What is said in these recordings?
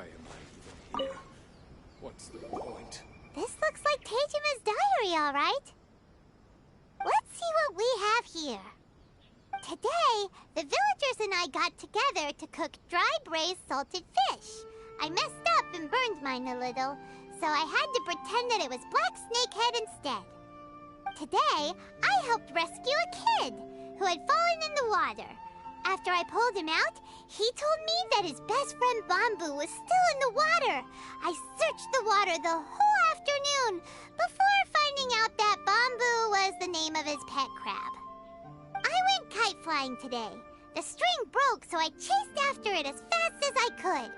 Why am I even here? What's the point? This looks like Teijima's diary, all right. Let's see what we have here. Today, the villagers and I got together to cook dry braised salted fish. I messed up and burned mine a little, so I had to pretend that it was black snakehead instead. Today, I helped rescue a kid who had fallen in the water. After I pulled him out, he told me that his best friend Bamboo was still in the water. I searched the water the whole afternoon before finding out that Bamboo was the name of his pet crab. I went kite flying today. The string broke, so I chased after it as fast as I could.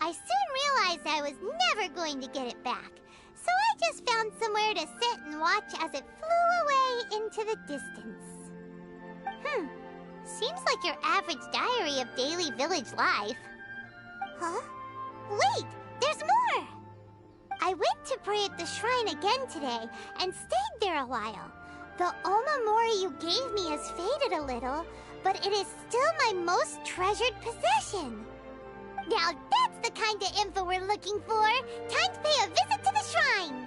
I soon realized I was never going to get it back, so I just found somewhere to sit and watch as it flew away into the distance. Seems like your average diary of daily village life. Huh? Wait, there's more! I went to pray at the shrine again today and stayed there a while. The omamori you gave me has faded a little, but it is still my most treasured possession. Now that's the kind of info we're looking for. Time to pay a visit to the shrine.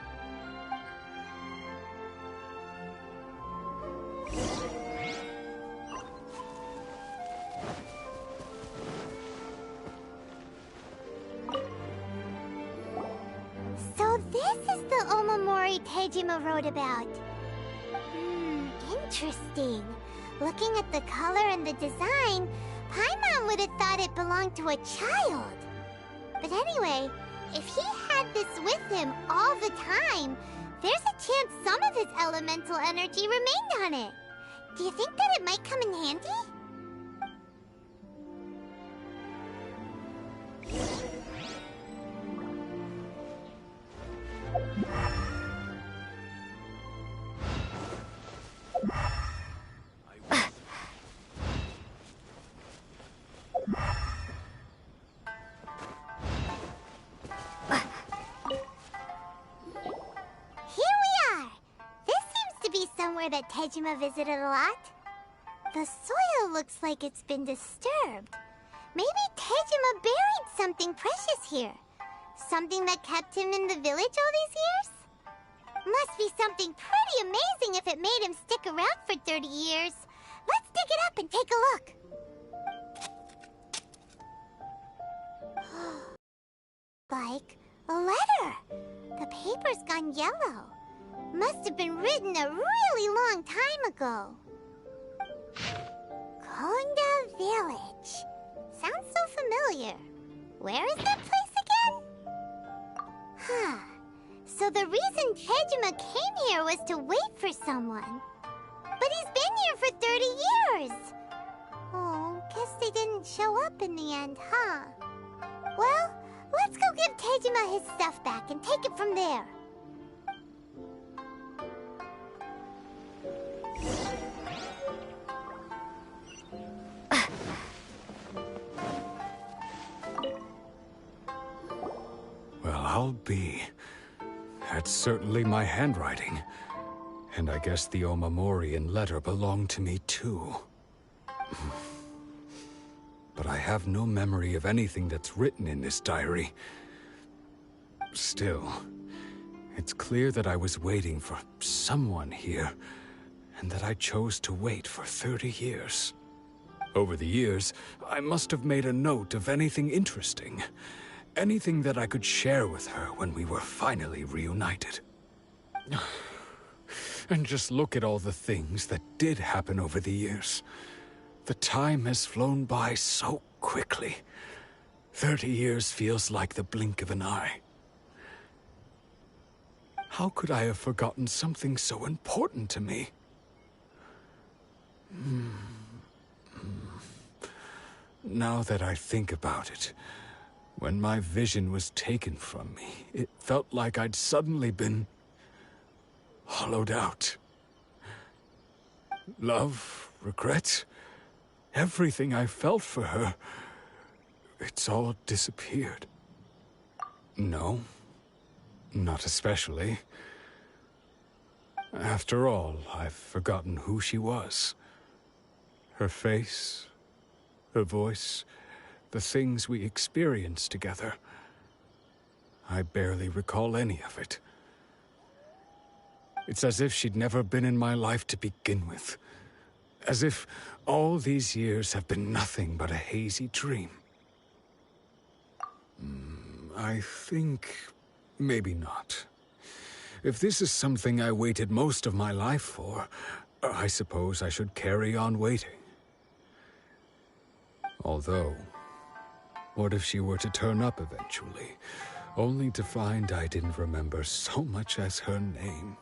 So this is the omamori Teijima wrote about. Interesting. Looking at the color and the design, Paimon would have thought it belonged to a child. But anyway, if he had this with him all the time, there's a chance some of his elemental energy remained on it. Do you think that it might come in handy? That Tejima visited a lot. The soil looks like it's been disturbed. Maybe Tejima buried something precious here. Something that kept him in the village all these years? Must be something pretty amazing if it made him stick around for 30 years. Let's dig it up and take a look. Like a letter. The paper's gone yellow. Must have been written a really long time ago. Konda Village. Sounds so familiar. Where is that place again? So the reason Tejima came here was to wait for someone. But he's been here for 30 years. Oh, guess they didn't show up in the end, huh? Well, let's go give Tejima his stuff back and take it from there. I'll be. That's certainly my handwriting. And I guess the omamori and letter belong to me too. But I have no memory of anything that's written in this diary. Still, it's clear that I was waiting for someone here, and that I chose to wait for 30 years. Over the years, I must have made a note of anything interesting. Anything that I could share with her when we were finally reunited. And just look at all the things that did happen over the years. The time has flown by so quickly. 30 years feels like the blink of an eye. How could I have forgotten something so important to me? Now that I think about it, when my vision was taken from me, it felt like I'd suddenly been hollowed out. Love, regret, everything I felt for her, it's all disappeared. No, not especially. After all, I've forgotten who she was. Her face, her voice, the things we experienced together. I barely recall any of it. It's as if she'd never been in my life to begin with. As if all these years have been nothing but a hazy dream. I think maybe not. If this is something I waited most of my life for, I suppose I should carry on waiting. Although, what if she were to turn up eventually, only to find I didn't remember so much as her name?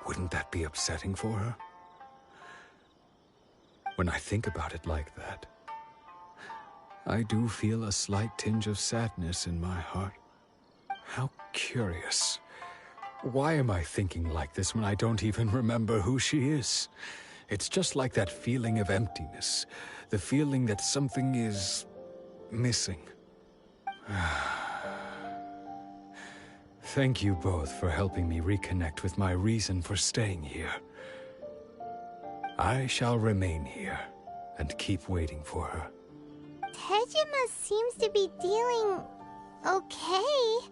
Wouldn't that be upsetting for her? When I think about it like that, I do feel a slight tinge of sadness in my heart. How curious. Why am I thinking like this when I don't even remember who she is? It's just like that feeling of emptiness, the feeling that something is missing. Thank you both for helping me reconnect with my reason for staying here. I shall remain here and keep waiting for her. Tejima seems to be dealing okay,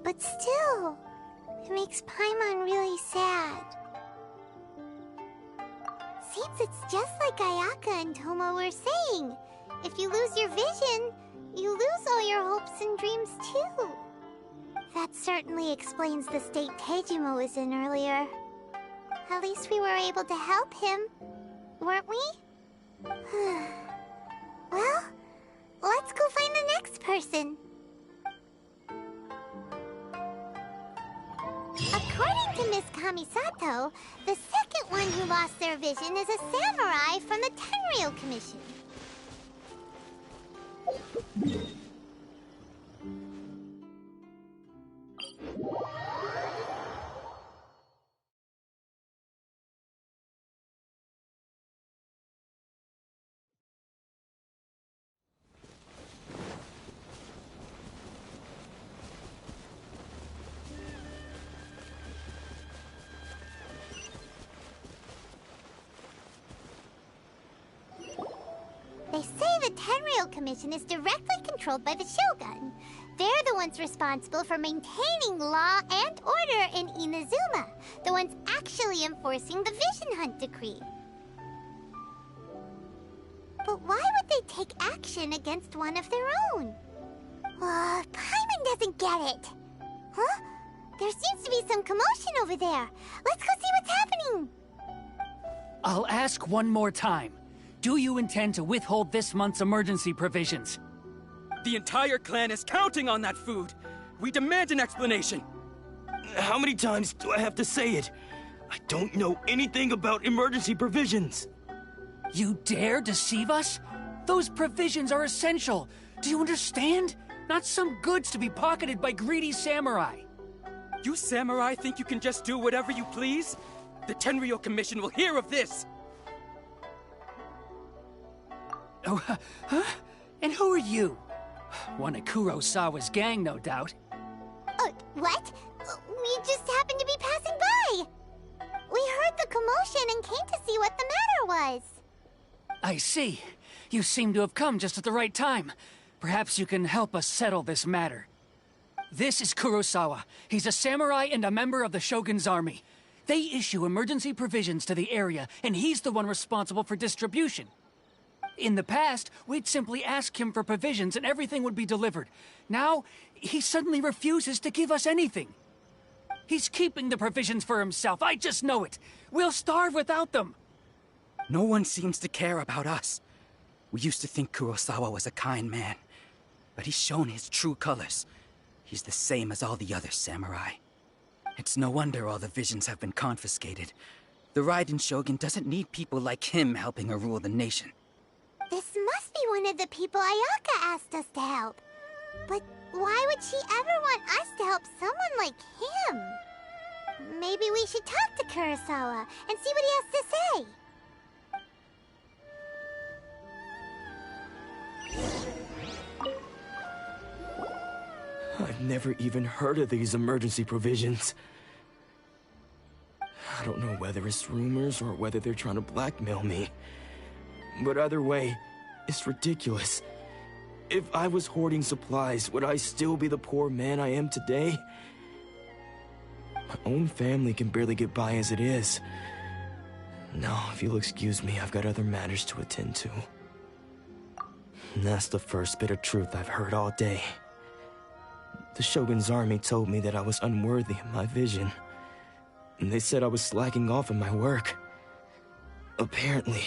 but still, it makes Paimon really sad. Seems it's just like Ayaka and Toma were saying. If you lose your vision, you lose all your hopes and dreams too. That certainly explains the state Tejima was in earlier. At least we were able to help him, weren't we? Well, let's go find the next person. According to Miss Kamisato, the second one who lost their vision is a samurai from the Tenryou Commission. They say the Tenryou Commission is directly controlled by the Shogun. They're the ones responsible for maintaining law and order in Inazuma, the ones actually enforcing the Vision Hunt decree. But why would they take action against one of their own? Paimon doesn't get it. Huh? There seems to be some commotion over there. Let's go see what's happening. I'll ask one more time. Do you intend to withhold this month's emergency provisions? The entire clan is counting on that food! We demand an explanation! How many times do I have to say it? I don't know anything about emergency provisions! You dare deceive us? Those provisions are essential! Do you understand? Not some goods to be pocketed by greedy samurai! You samurai think you can just do whatever you please? The Tenryou Commission will hear of this! Oh, huh? And who are you? One of Kurosawa's gang, no doubt. What? We just happened to be passing by. We heard the commotion and came to see what the matter was. I see. You seem to have come just at the right time. Perhaps you can help us settle this matter. This is Kurosawa. He's a samurai and a member of the Shogun's army. They issue emergency provisions to the area, and he's the one responsible for distribution. In the past, we'd simply ask him for provisions and everything would be delivered. Now, he suddenly refuses to give us anything. He's keeping the provisions for himself, I just know it. We'll starve without them. No one seems to care about us. We used to think Kurosawa was a kind man, but he's shown his true colors. He's the same as all the other samurai. It's no wonder all the visions have been confiscated. The Raiden Shogun doesn't need people like him helping her rule the nation. This must be one of the people Ayaka asked us to help. But why would she ever want us to help someone like him? Maybe we should talk to Kurosawa and see what he has to say. I've never even heard of these emergency provisions. I don't know whether it's rumors or whether they're trying to blackmail me. But either way, it's ridiculous. if I was hoarding supplies, would I still be the poor man I am today? My own family can barely get by as it is. Now, if you'll excuse me, I've got other matters to attend to. And that's the first bit of truth I've heard all day. The Shogun's army told me that I was unworthy of my vision. And they said I was slacking off in my work. Apparently,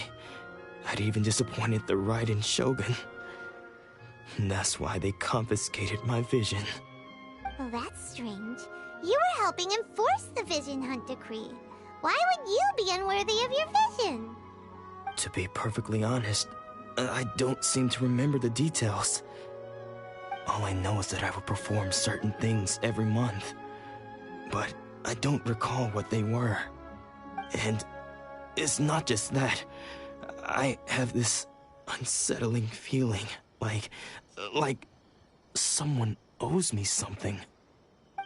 I'd even disappointed the Raiden Shogun. And that's why they confiscated my vision. Well, that's strange. You were helping enforce the Vision Hunt Decree. Why would you be unworthy of your vision? To be perfectly honest, I don't seem to remember the details. All I know is that I would perform certain things every month. But I don't recall what they were. And it's not just that. I have this unsettling feeling, like someone owes me something.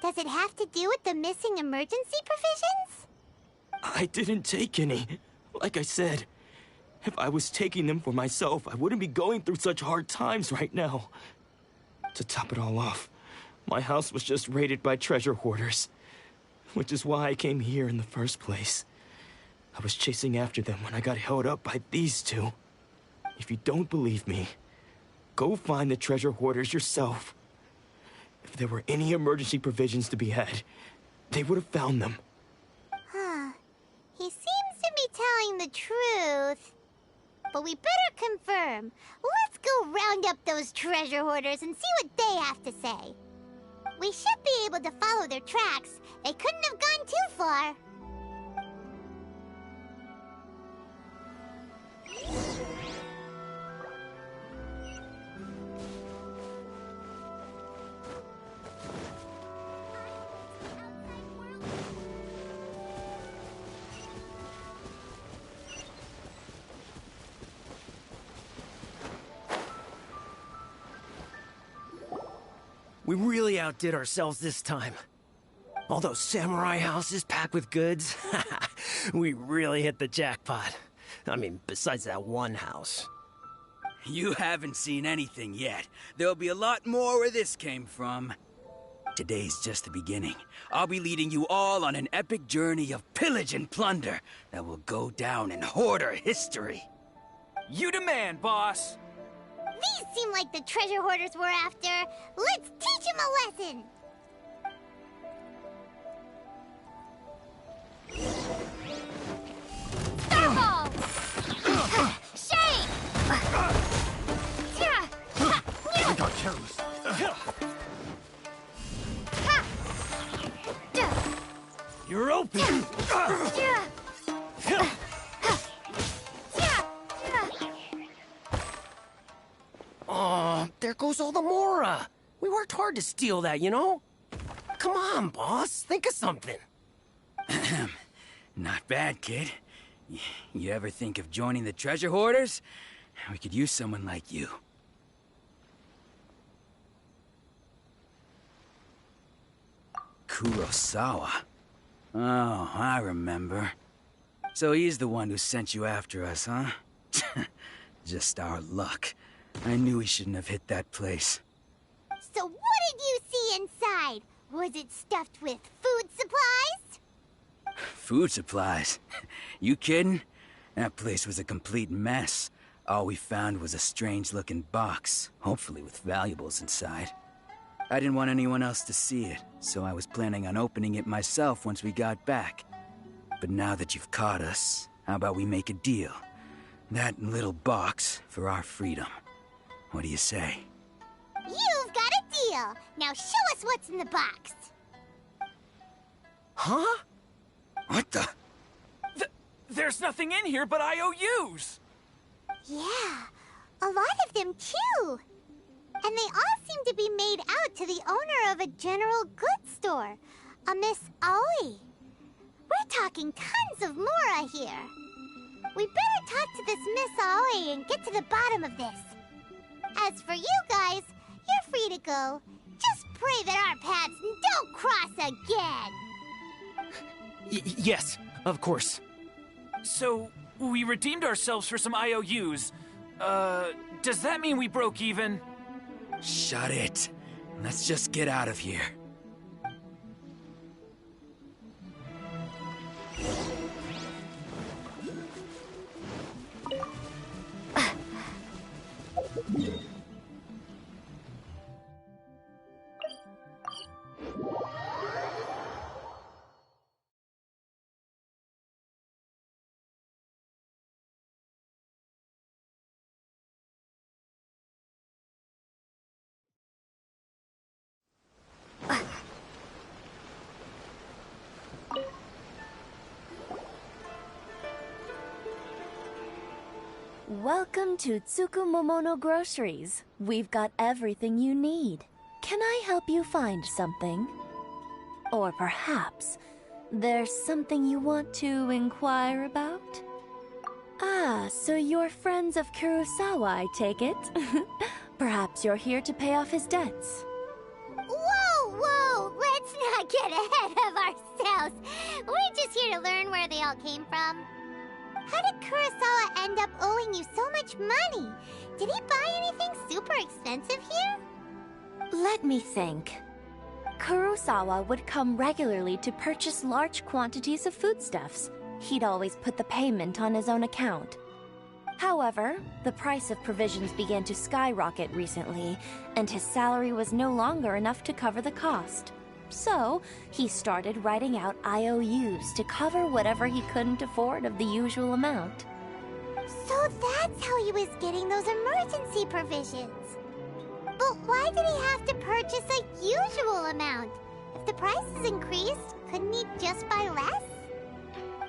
Does it have to do with the missing emergency provisions? I didn't take any. Like I said, if I was taking them for myself, I wouldn't be going through such hard times right now. To top it all off, my house was just raided by treasure hoarders, which is why I came here in the first place. I was chasing after them when I got held up by these two. If you don't believe me, go find the treasure hoarders yourself. If there were any emergency provisions to be had, they would have found them. Huh. He seems to be telling the truth. But we better confirm. Let's go round up those treasure hoarders and see what they have to say. We should be able to follow their tracks. They couldn't have gone too far. We really outdid ourselves this time. All those samurai houses packed with goods. We really hit the jackpot. I mean, besides that one house. You haven't seen anything yet. There'll be a lot more where this came from. Today's just the beginning. I'll be leading you all on an epic journey of pillage and plunder that will go down in hoarder history. You demand, boss! These seem like the treasure hoarders we're after. Let's teach them a lesson! Fireball! Shade! I got careless. You're open! Aw, there goes all the Mora. We worked hard to steal that, you know? Come on, boss. Think of something. Not bad, kid. You ever think of joining the treasure hoarders? We could use someone like you. Kurosawa. Oh, I remember. So he's the one who sent you after us, huh? Just our luck. I knew we shouldn't have hit that place. So what did you see inside? Was it stuffed with food supplies? Food supplies? You kidding? That place was a complete mess. All we found was a strange-looking box, hopefully with valuables inside. I didn't want anyone else to see it, so I was planning on opening it myself once we got back. But now that you've caught us, how about we make a deal? That little box for our freedom. What do you say? You've got a deal. Now show us what's in the box. Huh? What the? There's nothing in here but IOUs! Yeah, a lot of them too. And they all seem to be made out to the owner of a general goods store, a Miss Aoi. We're talking tons of Mora here. We better talk to this Miss Aoi and get to the bottom of this. As for you guys, you're free to go. Just pray that our paths don't cross again. Yes, of course. So, we redeemed ourselves for some IOUs. Does that mean we broke even? Shut it. Let's just get out of here. Welcome to Tsukumomono Groceries. We've got everything you need. Can I help you find something? Or perhaps there's something you want to inquire about? Ah, so you're friends of Kurosawa, I take it? Perhaps you're here to pay off his debts. Whoa, whoa! Let's not get ahead of ourselves. We're just here to learn where they all came from. How did Kurosawa end up owing you so much money? Did he buy anything super expensive here? Let me think. Kurosawa would come regularly to purchase large quantities of foodstuffs. He'd always put the payment on his own account. However, the price of provisions began to skyrocket recently, and his salary was no longer enough to cover the cost. So, he started writing out IOUs to cover whatever he couldn't afford of the usual amount. So that's how he was getting those emergency provisions. But why did he have to purchase a usual amount? If the prices increased, couldn't he just buy less?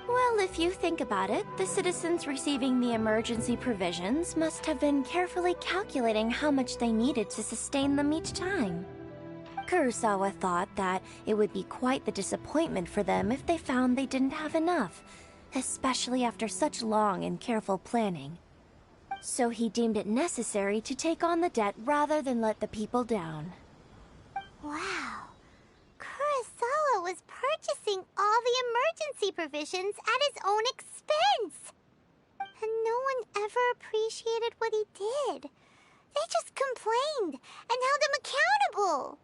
Well, if you think about it, the citizens receiving the emergency provisions must have been carefully calculating how much they needed to sustain them each time. Kurosawa thought that it would be quite the disappointment for them if they found they didn't have enough, especially after such long and careful planning. So he deemed it necessary to take on the debt rather than let the people down. Wow. Kurosawa was purchasing all the emergency provisions at his own expense. And no one ever appreciated what he did. They just complained and held him accountable.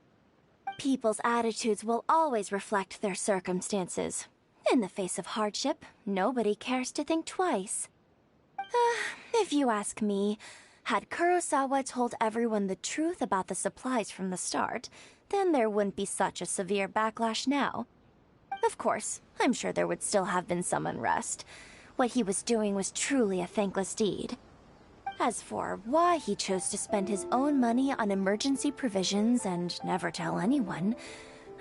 People's attitudes will always reflect their circumstances. In the face of hardship, nobody cares to think twice. If you ask me, had Kurosawa told everyone the truth about the supplies from the start, then there wouldn't be such a severe backlash now. Of course, I'm sure there would still have been some unrest. What he was doing was truly a thankless deed. As for why he chose to spend his own money on emergency provisions and never tell anyone,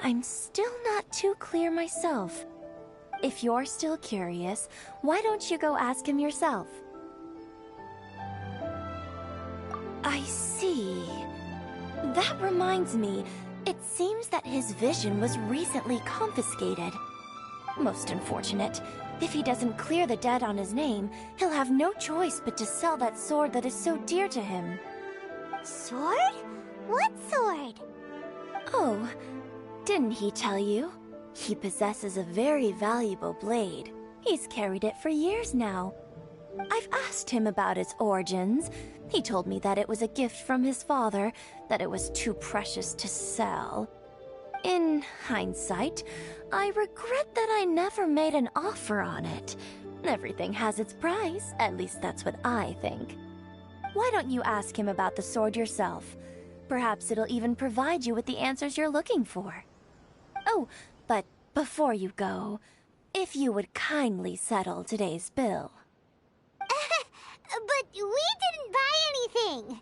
I'm still not too clear myself. If you're still curious, why don't you go ask him yourself? I see. That reminds me, it seems that his vision was recently confiscated. Most unfortunate. If he doesn't clear the debt on his name, he'll have no choice but to sell that sword that is so dear to him. Sword? What sword? Oh, didn't he tell you? He possesses a very valuable blade. He's carried it for years now. I've asked him about its origins. He told me that it was a gift from his father, that it was too precious to sell. In hindsight, I regret that I never made an offer on it. Everything has its price, at least that's what I think. Why don't you ask him about the sword yourself? Perhaps it'll even provide you with the answers you're looking for. Oh, but before you go, if you would kindly settle today's bill. But we didn't buy anything!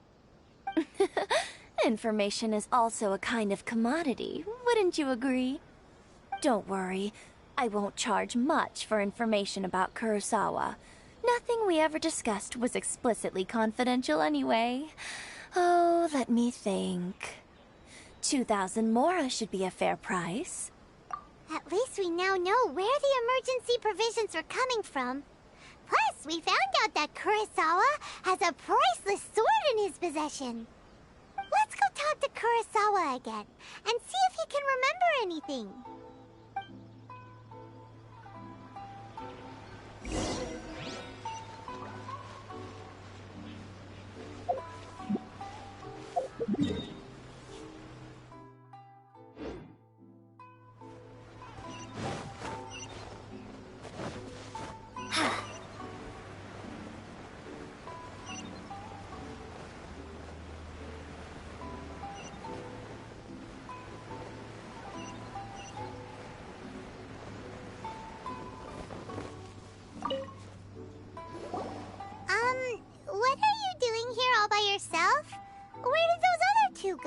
Information is also a kind of commodity, wouldn't you agree? Don't worry, I won't charge much for information about Kurosawa. Nothing we ever discussed was explicitly confidential anyway. Oh, let me think. 2,000 mora should be a fair price. At least we now know where the emergency provisions are coming from. Plus, we found out that Kurosawa has a priceless sword in his possession. Let's go talk to Kurosawa again and see if he can remember anything.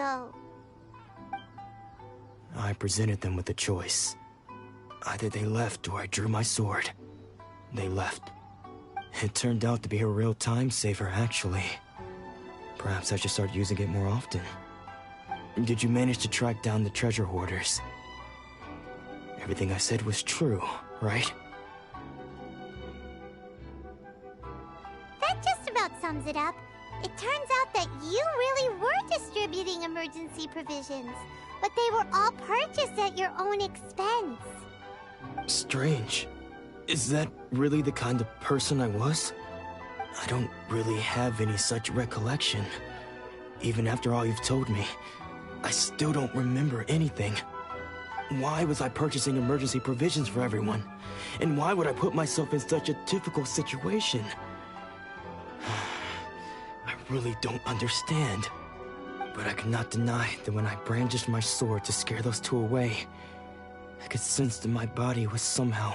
ago. I presented them with a choice. Either they left or I drew my sword. They left. It turned out to be a real time saver, actually. Perhaps I should start using it more often. Did you manage to track down the treasure hoarders? Everything I said was true, right? That just about sums it up. It turns out that you really were distributing emergency provisions, but they were all purchased at your own expense. Strange. Is that really the kind of person I was? I don't really have any such recollection. Even after all you've told me, I still don't remember anything. Why was I purchasing emergency provisions for everyone? And why would I put myself in such a difficult situation? I really don't understand. But I cannot deny that when I brandished my sword to scare those two away, I could sense that my body was somehow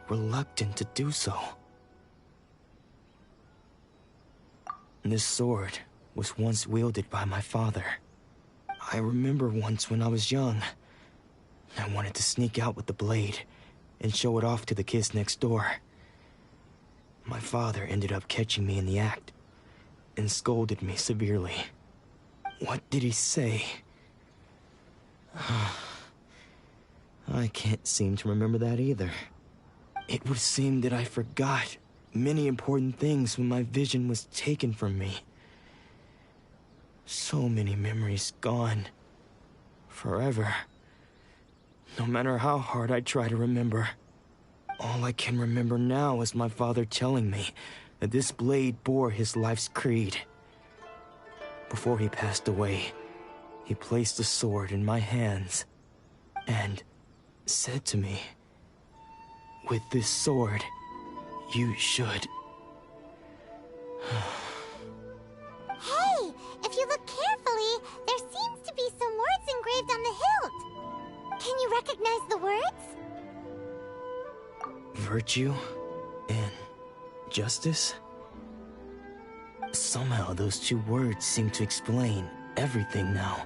reluctant to do so. This sword was once wielded by my father. I remember once when I was young, I wanted to sneak out with the blade and show it off to the kids next door. My father ended up catching me in the act and scolded me severely. What did he say? I can't seem to remember that either. It would seem that I forgot many important things when my vision was taken from me. So many memories gone. Forever. No matter how hard I try to remember. All I can remember now is my father telling me that this blade bore his life's creed. Before he passed away, he placed the sword in my hands and said to me, "With this sword, you should..." Hey, if you look carefully, there seems to be some words engraved on the hilt. Can you recognize the words? Virtue and justice? Somehow those two words seem to explain everything now.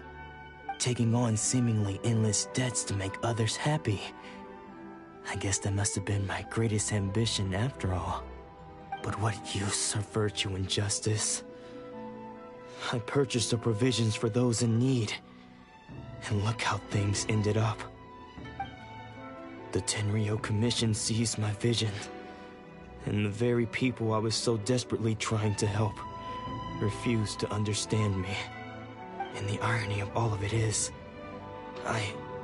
Taking on seemingly endless debts to make others happy. I guess that must have been my greatest ambition after all. But what use are virtue and justice? I purchased the provisions for those in need. And look how things ended up. The Tenryo Commission seized my vision. And the very people I was so desperately trying to help refused to understand me. And the irony of all of it is, I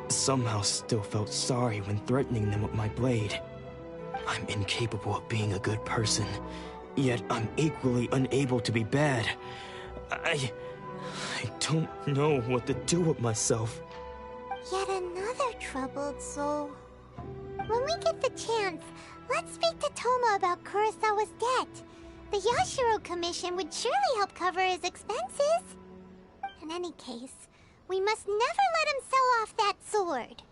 somehow still felt sorry when threatening them with my blade. I'm incapable of being a good person, yet I'm equally unable to be bad. I don't know what to do with myself. Yet another troubled soul. When we get the chance, let's speak to Toma about Kurosawa's debt. The Yashiro Commission would surely help cover his expenses. In any case, we must never let him sell off that sword.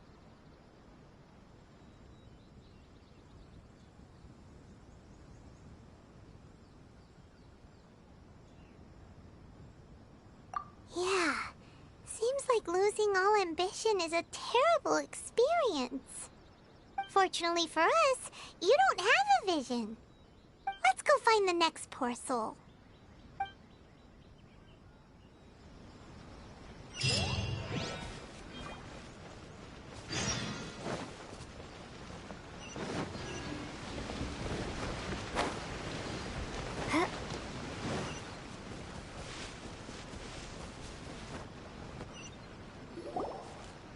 Yeah, seems like losing all ambition is a terrible experience. Fortunately for us, you don't have a vision. Let's go find the next poor soul.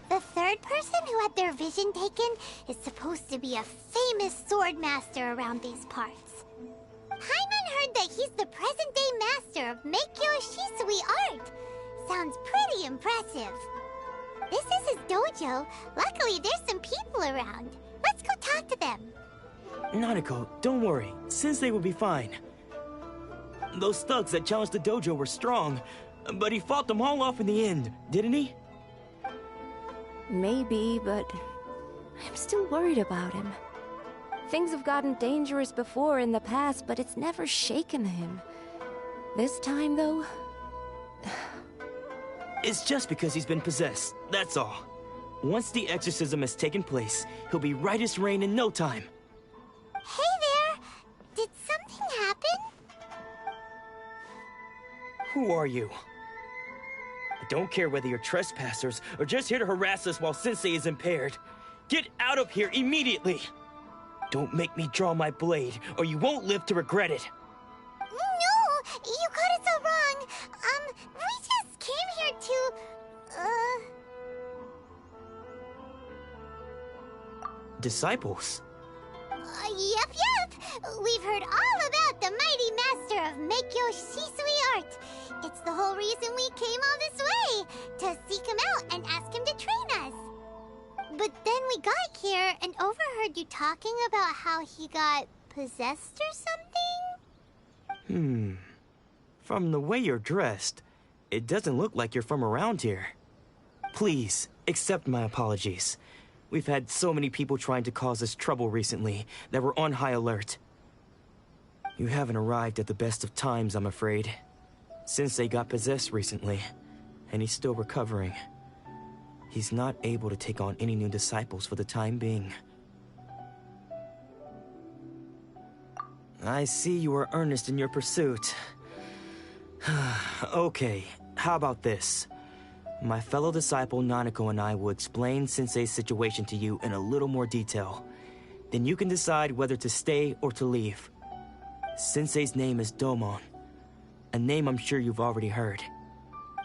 The third person who had their vision taken is supposed to be a famous sword master around these parts. Paimon heard that he's the present-day master of Meikyo Shisui art. Sounds pretty impressive. This is his dojo. Luckily, there's some people around. Let's go talk to them. Nanako, don't worry. Sensei will be fine. Those thugs that challenged the dojo were strong, but he fought them all off in the end, didn't he? Maybe, but I'm still worried about him. Things have gotten dangerous before in the past, but it's never shaken him. This time, though... It's just because he's been possessed, that's all. Once the exorcism has taken place, he'll be right as rain in no time. Hey there! Did something happen? Who are you? I don't care whether you're trespassers or just here to harass us while Sensei is impaired. Get out of here immediately! Don't make me draw my blade, or you won't live to regret it. No! You got it so wrong! We just came here to... Disciples? Yep! We've heard all about the mighty master of Meikyo Shisui art. It's the whole reason we came all this way, to seek him out and ask him to train us. But then we got here and overheard you talking about how he got possessed or something? From the way you're dressed, it doesn't look like you're from around here. Please, accept my apologies. We've had so many people trying to cause us trouble recently that we're on high alert. You haven't arrived at the best of times, I'm afraid. Sensei got possessed recently, and he's still recovering. He's not able to take on any new disciples for the time being. I see you are earnest in your pursuit. Okay, how about this? My fellow disciple Nanako and I will explain Sensei's situation to you in a little more detail. Then you can decide whether to stay or to leave. Sensei's name is Domon, a name I'm sure you've already heard.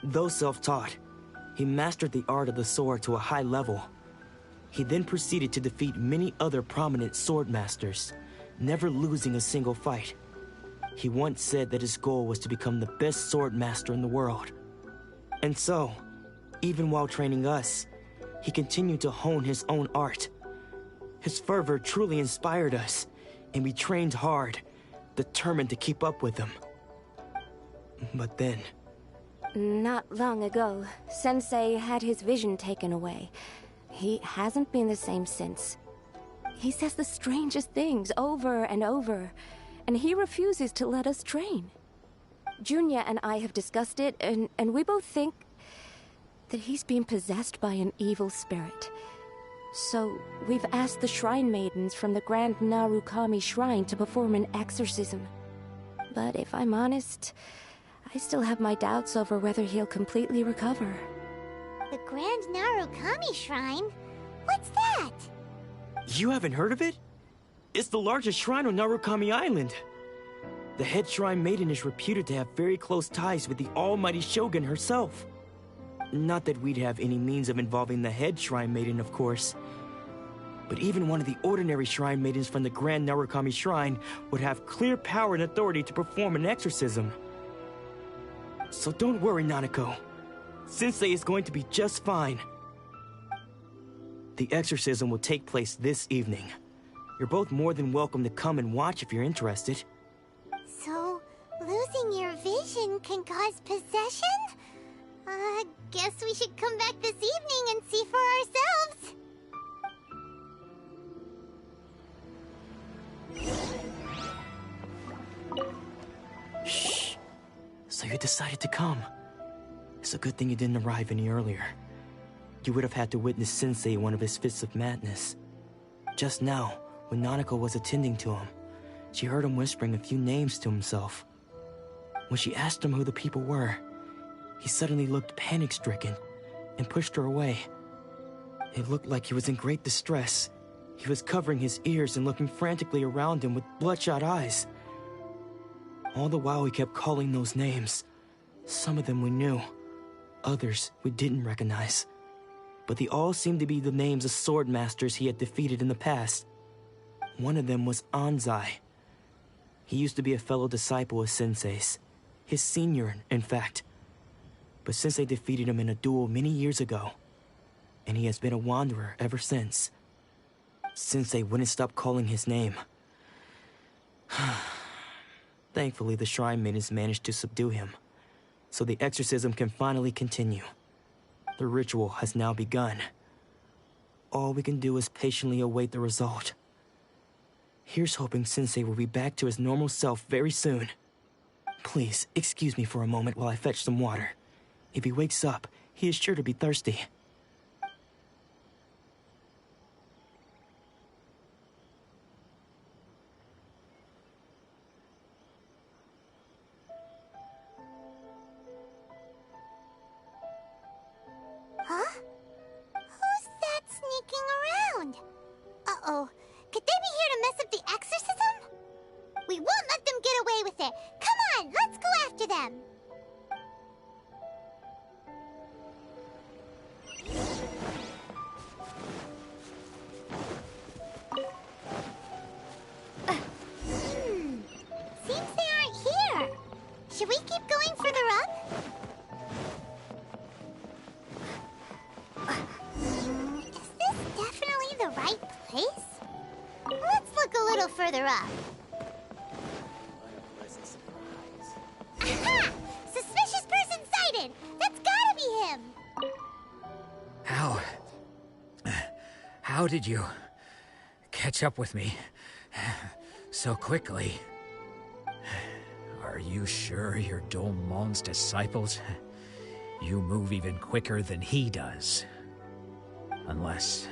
Though self-taught, he mastered the art of the sword to a high level. He then proceeded to defeat many other prominent sword masters, never losing a single fight. He once said that his goal was to become the best sword master in the world. And so, even while training us, he continued to hone his own art. His fervor truly inspired us, and we trained hard, determined to keep up with him. But then... Not long ago, Sensei had his vision taken away. He hasn't been the same since. He says the strangest things over and over, and he refuses to let us train. Junya and I have discussed it, and we both think that he's being possessed by an evil spirit. So, we've asked the Shrine Maidens from the Grand Narukami Shrine to perform an exorcism. But if I'm honest, I still have my doubts over whether he'll completely recover. The Grand Narukami Shrine? What's that? You haven't heard of it? It's the largest shrine on Narukami Island. The head Shrine Maiden is reputed to have very close ties with the almighty Shogun herself. Not that we'd have any means of involving the head Shrine Maiden, of course. But even one of the ordinary Shrine Maidens from the Grand Narukami Shrine would have clear power and authority to perform an exorcism. So don't worry, Nanako. Sensei is going to be just fine. The exorcism will take place this evening. You're both more than welcome to come and watch if you're interested. So, losing your vision can cause possession? Guess we should come back this evening and see for ourselves. Shh. So you decided to come. It's a good thing you didn't arrive any earlier. You would have had to witness Sensei in one of his fits of madness. Just now, when Nanako was attending to him, she heard him whispering a few names to himself. When she asked him who the people were, he suddenly looked panic-stricken and pushed her away. It looked like he was in great distress. He was covering his ears and looking frantically around him with bloodshot eyes. All the while he kept calling those names. Some of them we knew, others we didn't recognize. But they all seemed to be the names of sword masters he had defeated in the past. One of them was Anzai. He used to be a fellow disciple of Sensei's. His senior, in fact. But Sensei defeated him in a duel many years ago, and he has been a wanderer ever since. Sensei wouldn't stop calling his name. Thankfully, the Shrine Maidens managed to subdue him, so the exorcism can finally continue. The ritual has now begun. All we can do is patiently await the result. Here's hoping Sensei will be back to his normal self very soon. Please, excuse me for a moment while I fetch some water. If he wakes up, He is sure to be thirsty. Huh? Who's that sneaking around? Uh-oh. Could they be here to mess up the exorcism? We won't let them get away with it. Come on, let's go after them. Seems they aren't here. Should we keep going further up? Is this definitely the right place? Let's look a little further up. Aha! Suspicious person sighted! That's gotta be him! How did you catch up with me so quickly? Are you sure you're Domon's disciples? You move even quicker than he does. Unless...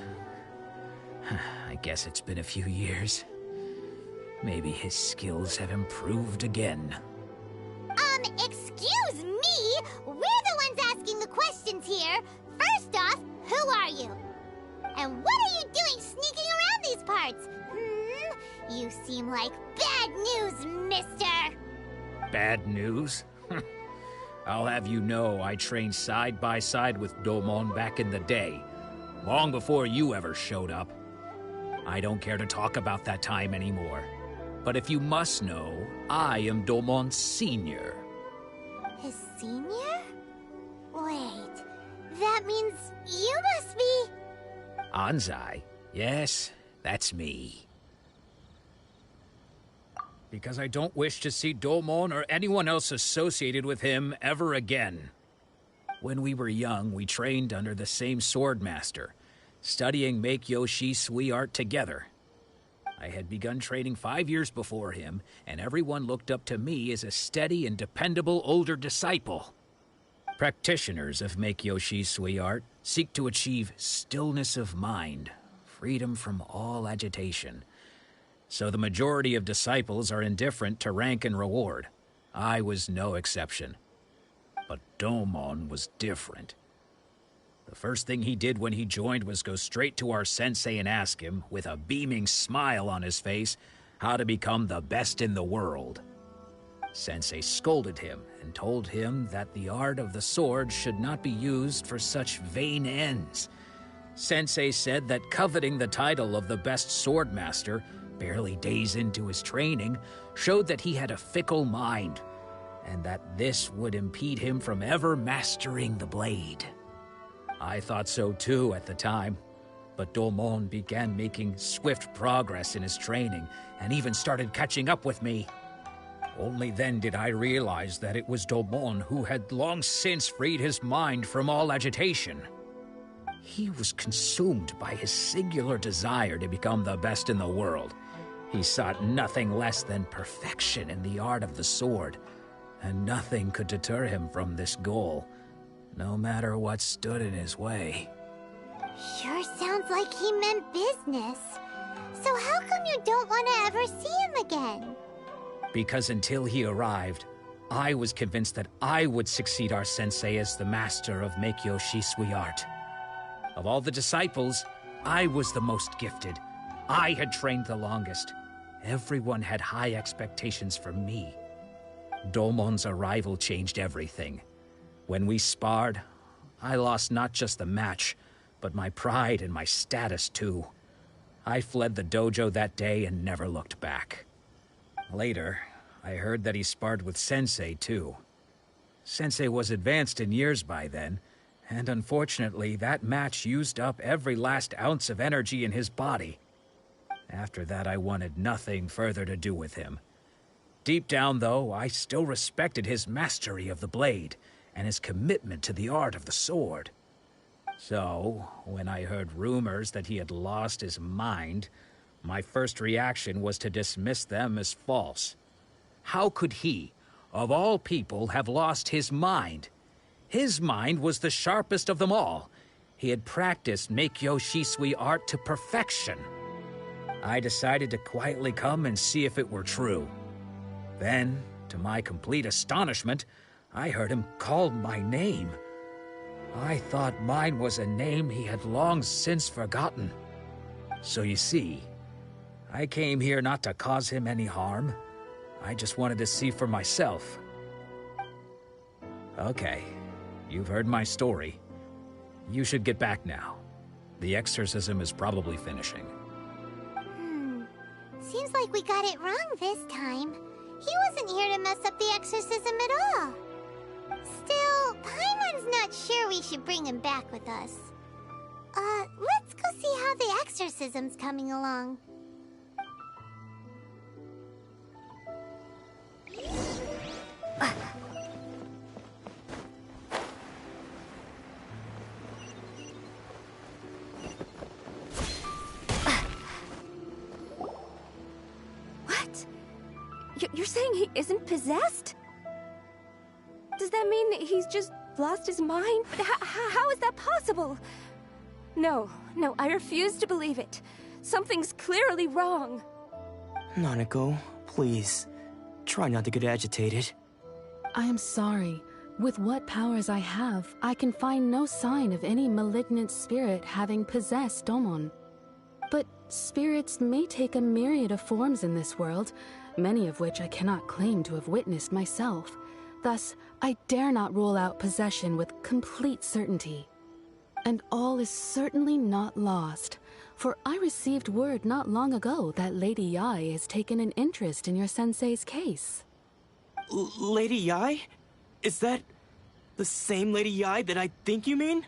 I guess it's been a few years. Maybe his skills have improved again. Excuse me? We're the ones asking the questions here. First off, who are you? And what are you doing sneaking around these parts? You seem like bad news, mister. Bad news? I'll have you know I trained side by side with Domon back in the day, long before you ever showed up. I don't care to talk about that time anymore. But if you must know, I am Domon's senior. His senior? Wait, that means you must be... Anzai? Yes, that's me. Because I don't wish to see Domon or anyone else associated with him ever again. When we were young, we trained under the same swordmaster, studying Meikyo Shisui art together. I had begun training 5 years before him, and everyone looked up to me as a steady and dependable older disciple. Practitioners of Meikyo Shisui art seek to achieve stillness of mind, freedom from all agitation. So the majority of disciples are indifferent to rank and reward. I was no exception. But Domon was different. The first thing he did when he joined was go straight to our sensei and ask him, with a beaming smile on his face, how to become the best in the world. Sensei scolded him and told him that the art of the sword should not be used for such vain ends. Sensei said that coveting the title of the best swordmaster, barely days into his training, showed that he had a fickle mind, and that this would impede him from ever mastering the blade. I thought so too at the time, but Domon began making swift progress in his training, and even started catching up with me. Only then did I realize that it was Domon who had long since freed his mind from all agitation. He was consumed by his singular desire to become the best in the world. He sought nothing less than perfection in the art of the sword, and nothing could deter him from this goal, no matter what stood in his way. Sure sounds like he meant business. So how come you don't want to ever see him again? Because until he arrived, I was convinced that I would succeed our sensei as the master of Meikyo Shisui art. Of all the disciples, I was the most gifted. I had trained the longest. Everyone had high expectations from me. Domon's arrival changed everything. When we sparred, I lost not just the match, but my pride and my status too. I fled the dojo that day and never looked back. Later, I heard that he sparred with Sensei too. Sensei was advanced in years by then, and unfortunately that match used up every last ounce of energy in his body. After that, I wanted nothing further to do with him. Deep down, though, I still respected his mastery of the blade and his commitment to the art of the sword. So, when I heard rumors that he had lost his mind, my first reaction was to dismiss them as false. How could he, of all people, have lost his mind? His mind was the sharpest of them all. He had practiced Meikyo Shisui art to perfection. I decided to quietly come and see if it were true. Then, to my complete astonishment, I heard him call my name. I thought mine was a name he had long since forgotten. So you see, I came here not to cause him any harm. I just wanted to see for myself. Okay, you've heard my story. You should get back now. The exorcism is probably finishing. Seems like we got it wrong this time. He wasn't here to mess up the exorcism at all. Still, Paimon's not sure we should bring him back with us. Let's go see how the exorcism's coming along. What? You're saying he isn't possessed? Does that mean that he's just lost his mind? How is that possible? No, I refuse to believe it. Something's clearly wrong. Nanako, please. Try not to get agitated. I am sorry. With what powers I have, I can find no sign of any malignant spirit having possessed Domon. But spirits may take a myriad of forms in this world, many of which I cannot claim to have witnessed myself. Thus, I dare not rule out possession with complete certainty. And all is certainly not lost, for I received word not long ago that Lady Yae has taken an interest in your sensei's case. Lady Yae? Is that the same Lady Yae that I think you mean?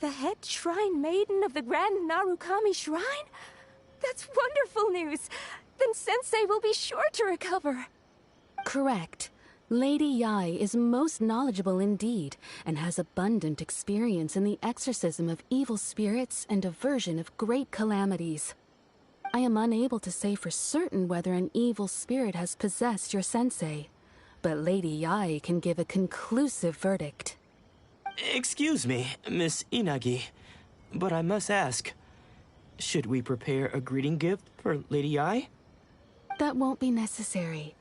The head shrine maiden of the Grand Narukami Shrine? That's wonderful news! Then Sensei will be sure to recover. Correct. Lady Yae is most knowledgeable indeed, and has abundant experience in the exorcism of evil spirits and aversion of great calamities. I am unable to say for certain whether an evil spirit has possessed your sensei, but Lady Yae can give a conclusive verdict. Excuse me, Miss Inagi, but I must ask, should we prepare a greeting gift for Lady Yae? That won't be necessary.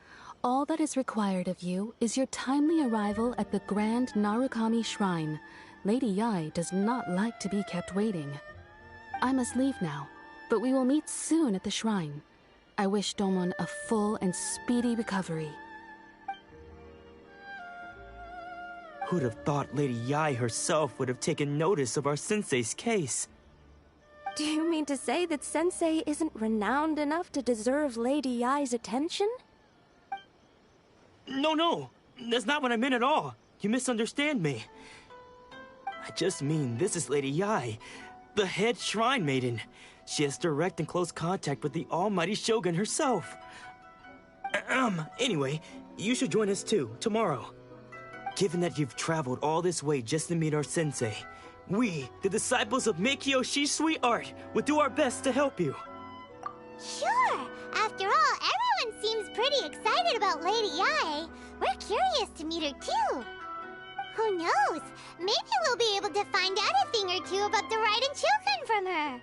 All that is required of you is your timely arrival at the Grand Narukami Shrine. Lady Yae does not like to be kept waiting. I must leave now, but we will meet soon at the shrine. I wish Domon a full and speedy recovery. Who'd have thought Lady Yae herself would have taken notice of our sensei's case? Do you mean to say that Sensei isn't renowned enough to deserve Lady Yae's attention? No, that's not what I meant at all. You misunderstand me. I just mean this is Lady Yae, the head shrine maiden. She has direct and close contact with the almighty Shogun herself. Anyway, you should join us too, tomorrow. Given that you've traveled all this way just to meet our sensei, we, the disciples of Meikyo Shisui art, will do our best to help you. Sure! After all, everyone seems pretty excited about Lady Yae. We're curious to meet her too. Who knows? Maybe we'll be able to find out a thing or two about the Raiden children from her.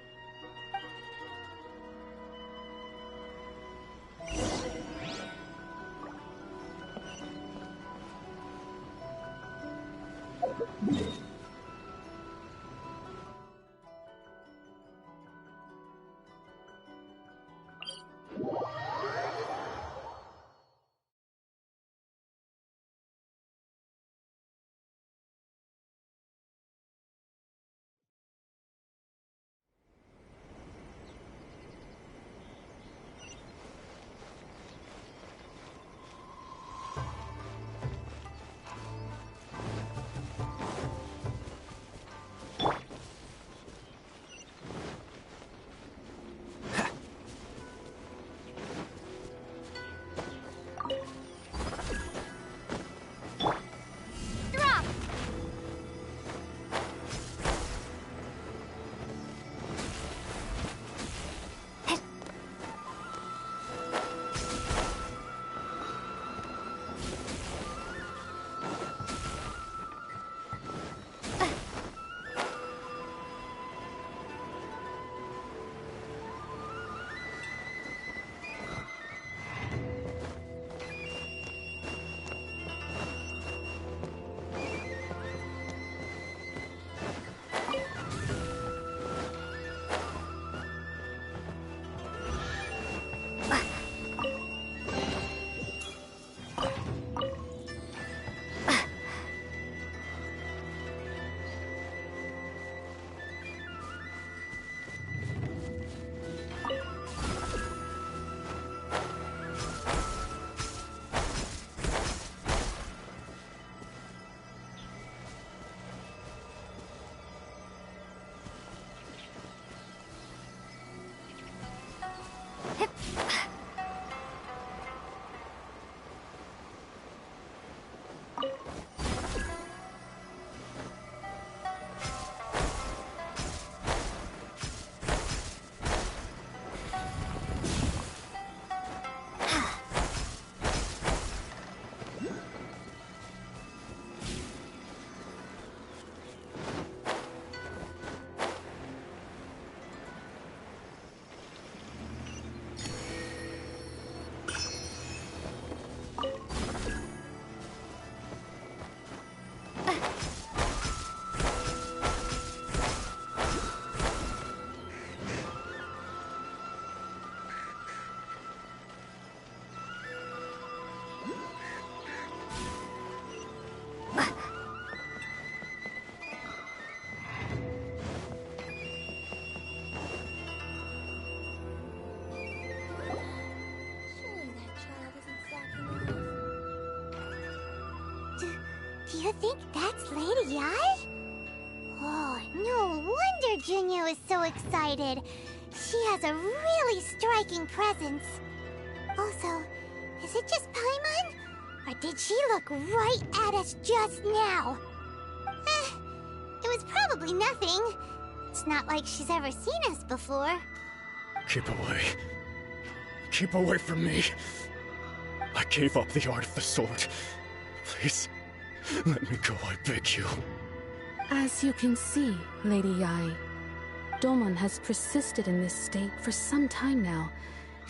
You think that's Lady Yai? Oh, no wonder Junyo is so excited. She has a really striking presence. Also, is it just Paimon? Or did she look right at us just now? It was probably nothing. It's not like she's ever seen us before. Keep away. Keep away from me. I gave up the art of the sword. Please, let me go, I beg you. As you can see, Lady Yai, Domon has persisted in this state for some time now.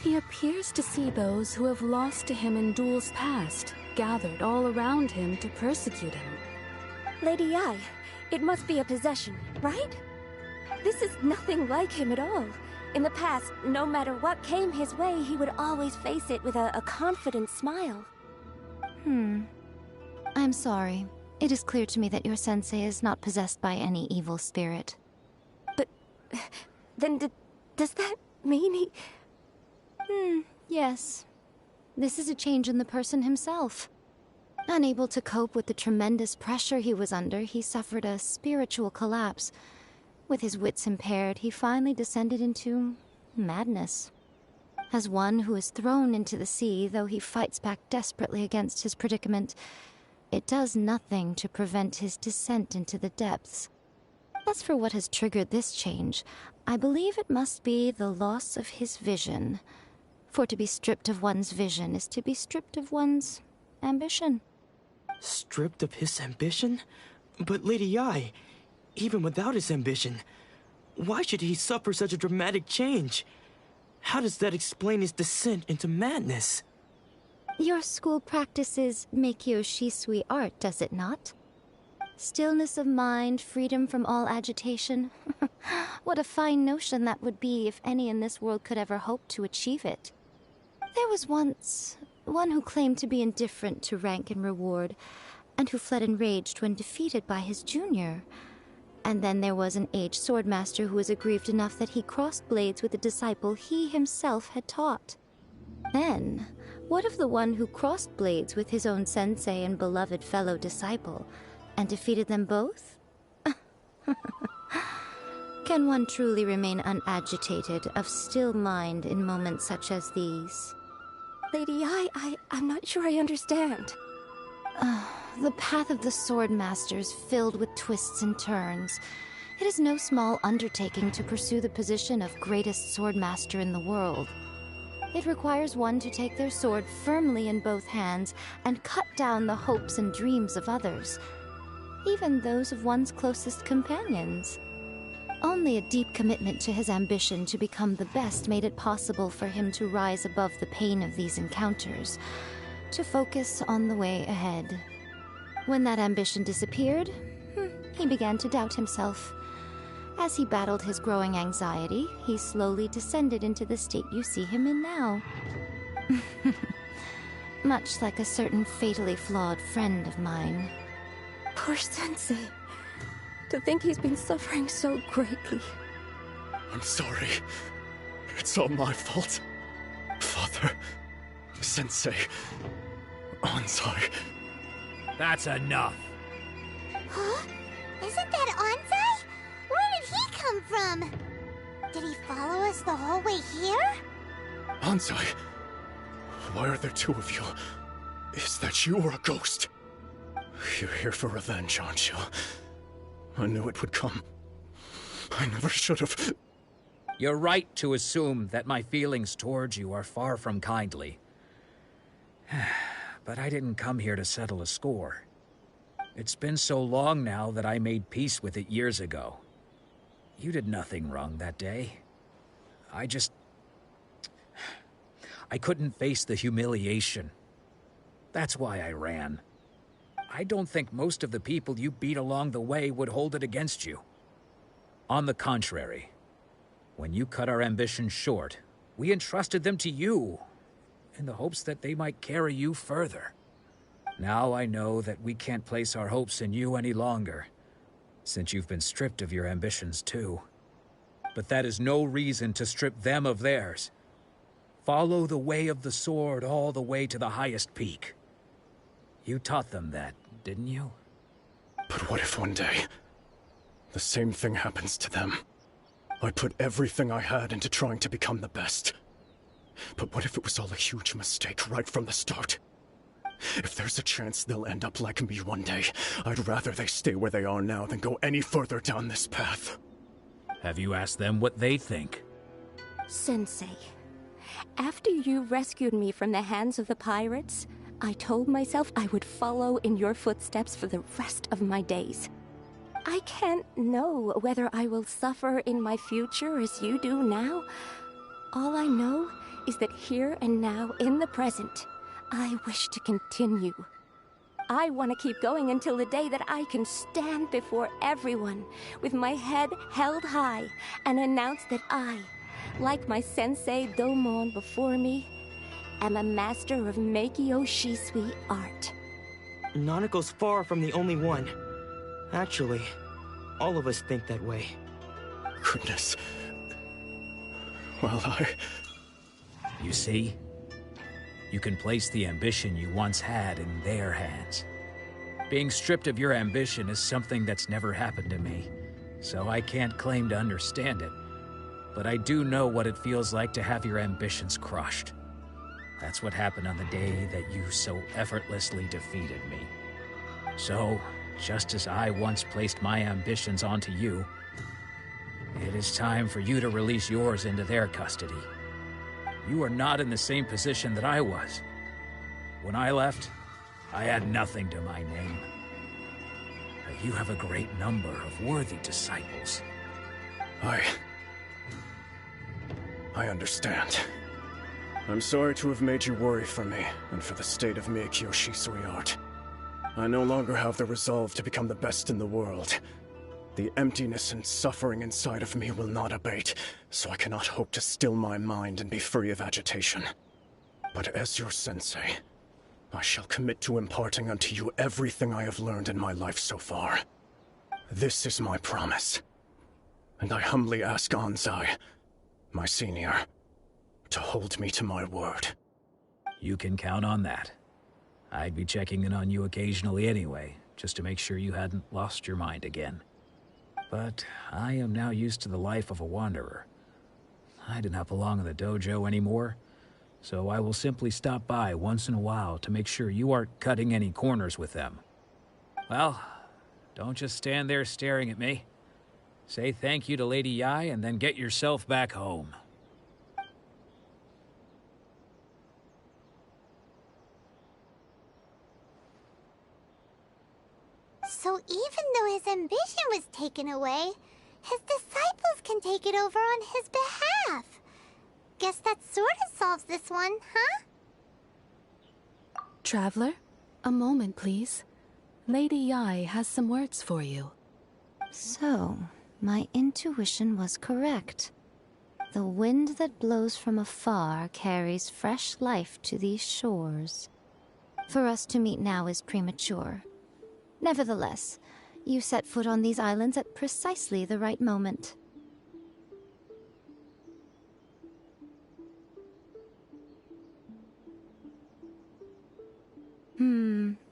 He appears to see those who have lost to him in duels past, gathered all around him to persecute him. Lady Yai, it must be a possession, right? This is nothing like him at all. In the past, no matter what came his way, he would always face it with a confident smile. I'm sorry. It is clear to me that your sensei is not possessed by any evil spirit. But then does that mean he... Yes. This is a change in the person himself. Unable to cope with the tremendous pressure he was under, he suffered a spiritual collapse. With his wits impaired, he finally descended into madness. As one who is thrown into the sea, though he fights back desperately against his predicament, it does nothing to prevent his descent into the depths. As for what has triggered this change, I believe it must be the loss of his vision. For to be stripped of one's vision is to be stripped of one's ambition. Stripped of his ambition? But Lady Yai, even without his ambition, why should he suffer such a dramatic change? How does that explain his descent into madness? Your school practices Meikyo Shisui art, does it not? Stillness of mind, freedom from all agitation. What a fine notion that would be if any in this world could ever hope to achieve it. There was once one who claimed to be indifferent to rank and reward, and who fled enraged when defeated by his junior. And then there was an aged swordmaster who was aggrieved enough that he crossed blades with a disciple he himself had taught. Then, what of the one who crossed blades with his own sensei and beloved fellow disciple, and defeated them both? Can one truly remain unagitated, of still mind in moments such as these? Lady Yai, I'm not sure I understand. The path of the Swordmaster is filled with twists and turns. It is no small undertaking to pursue the position of greatest Swordmaster in the world. It requires one to take their sword firmly in both hands and cut down the hopes and dreams of others, even those of one's closest companions. Only a deep commitment to his ambition to become the best made it possible for him to rise above the pain of these encounters, to focus on the way ahead. When that ambition disappeared, he began to doubt himself. As he battled his growing anxiety, he slowly descended into the state you see him in now. Much like a certain fatally flawed friend of mine. Poor Sensei. To think he's been suffering so greatly. I'm sorry. It's all my fault. Father, Sensei, Ansai. That's enough. Huh? Isn't that Ansai? Where did he come from? Did he follow us the whole way here? Ansai, why are there two of you? Is that you or a ghost? You're here for revenge, aren't you? I knew it would come. I never should have. You're right to assume that my feelings towards you are far from kindly. But I didn't come here to settle a score. It's been so long now that I made peace with it years ago. You did nothing wrong that day. I couldn't face the humiliation. That's why I ran. I don't think most of the people you beat along the way would hold it against you. On the contrary, when you cut our ambitions short, we entrusted them to you, in the hopes that they might carry you further. Now I know that we can't place our hopes in you any longer, since you've been stripped of your ambitions too. But that is no reason to strip them of theirs. Follow the way of the sword all the way to the highest peak. You taught them that, didn't you? But what if one day, the same thing happens to them? I put everything I had into trying to become the best. But what if it was all a huge mistake right from the start? If there's a chance they'll end up like me one day, I'd rather they stay where they are now than go any further down this path. Have you asked them what they think? Sensei, after you rescued me from the hands of the pirates, I told myself I would follow in your footsteps for the rest of my days. I can't know whether I will suffer in my future as you do now. All I know is that here and now, in the present, I wish to continue. I want to keep going until the day that I can stand before everyone with my head held high and announce that I, like my sensei Domon before me, am a master of Meikyo Shisui art. Nanako's far from the only one. Actually, all of us think that way. Goodness. Well, You see? You can place the ambition you once had in their hands. Being stripped of your ambition is something that's never happened to me, so I can't claim to understand it. But I do know what it feels like to have your ambitions crushed. That's what happened on the day that you so effortlessly defeated me. So, just as I once placed my ambitions onto you, it is time for you to release yours into their custody. You are not in the same position that I was. When I left, I had nothing to my name. But you have a great number of worthy disciples. I understand. I'm sorry to have made you worry for me, and for the state of Meikyo Shisui art. I no longer have the resolve to become the best in the world. The emptiness and suffering inside of me will not abate, so I cannot hope to still my mind and be free of agitation. But as your sensei, I shall commit to imparting unto you everything I have learned in my life so far. This is my promise. And I humbly ask Anzai, my senior, to hold me to my word. You can count on that. I'd be checking in on you occasionally anyway, just to make sure you hadn't lost your mind again. But I am now used to the life of a wanderer. I do not belong in the dojo anymore, so I will simply stop by once in a while to make sure you aren't cutting any corners with them. Well, don't just stand there staring at me. Say thank you to Lady Yai and then get yourself back home. So even though his ambition was taken away, his disciples can take it over on his behalf. Guess that sort of solves this one, huh? Traveler, a moment, please. Lady Yai has some words for you. So, my intuition was correct. The wind that blows from afar carries fresh life to these shores. For us to meet now is premature. Nevertheless, you set foot on these islands at precisely the right moment.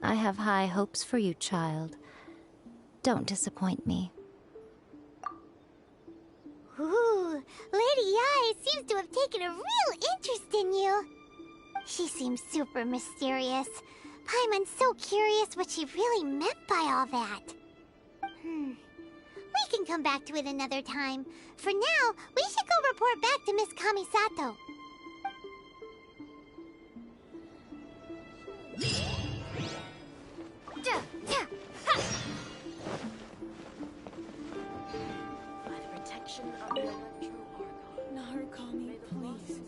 I have high hopes for you, child. Don't disappoint me. Ooh, Lady Yai seems to have taken a real interest in you. She seems super mysterious. Paimon's so curious what she really meant by all that. We can come back to it another time. For now, we should go report back to Miss Kamisato. By the protection of the Electro Archon, Narukami, please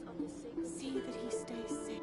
see that he stays safe.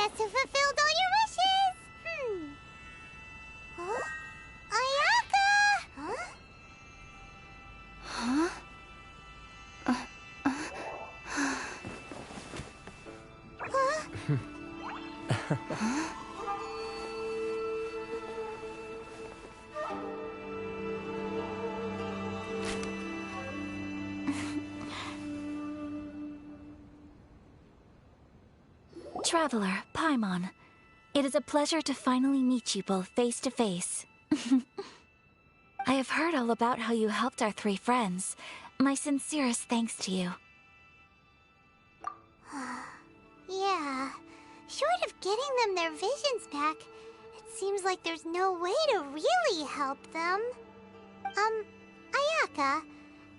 guess who fulfilled all your wishes? Huh? Ayaka! Huh? Traveler, Paimon, it is a pleasure to finally meet you both face to face. I have heard all about how you helped our three friends. My sincerest thanks to you. Yeah. Short of getting them their visions back, it seems like there's no way to really help them. Ayaka,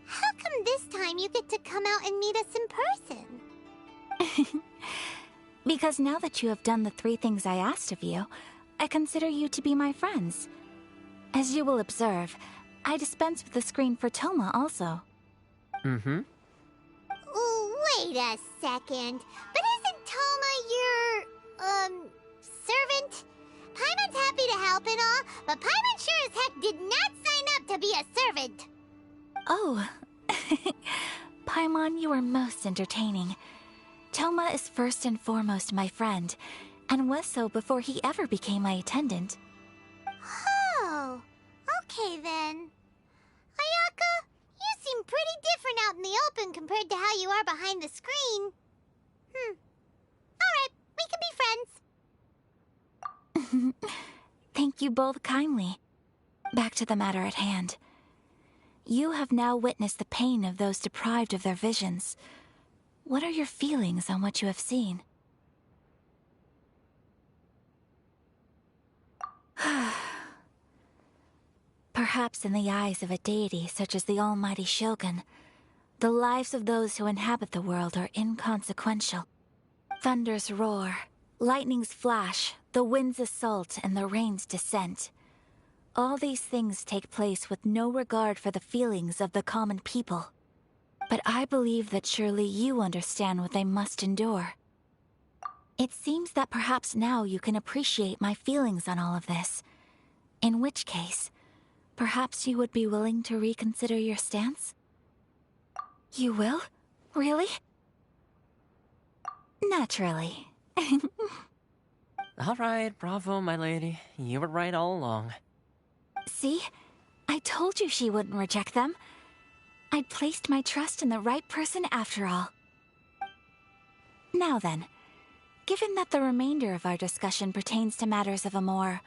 how come this time you get to come out and meet us in person? Because now that you have done the 3 things I asked of you, I consider you to be my friends. As you will observe, I dispense with the screen for Toma also. Ooh, wait a second. But isn't Toma your, servant? Paimon's happy to help and all, but Paimon sure as heck did not sign up to be a servant. Oh. Paimon, you are most entertaining. Toma is first and foremost my friend, and was so before he ever became my attendant. Oh, okay then. Ayaka, you seem pretty different out in the open compared to how you are behind the screen. Alright, we can be friends. Thank you both kindly. Back to the matter at hand. You have now witnessed the pain of those deprived of their visions. What are your feelings on what you have seen? Perhaps in the eyes of a deity such as the almighty Shogun, the lives of those who inhabit the world are inconsequential. Thunders roar, lightnings flash, the winds assault, and the rains descent. All these things take place with no regard for the feelings of the common people. But I believe that surely you understand what they must endure. It seems that perhaps now you can appreciate my feelings on all of this. In which case, perhaps you would be willing to reconsider your stance? You will? Really? Naturally. All right, bravo, my lady. You were right all along. See? I told you she wouldn't reject them. I'd placed my trust in the right person after all. Now then, given that the remainder of our discussion pertains to matters of a more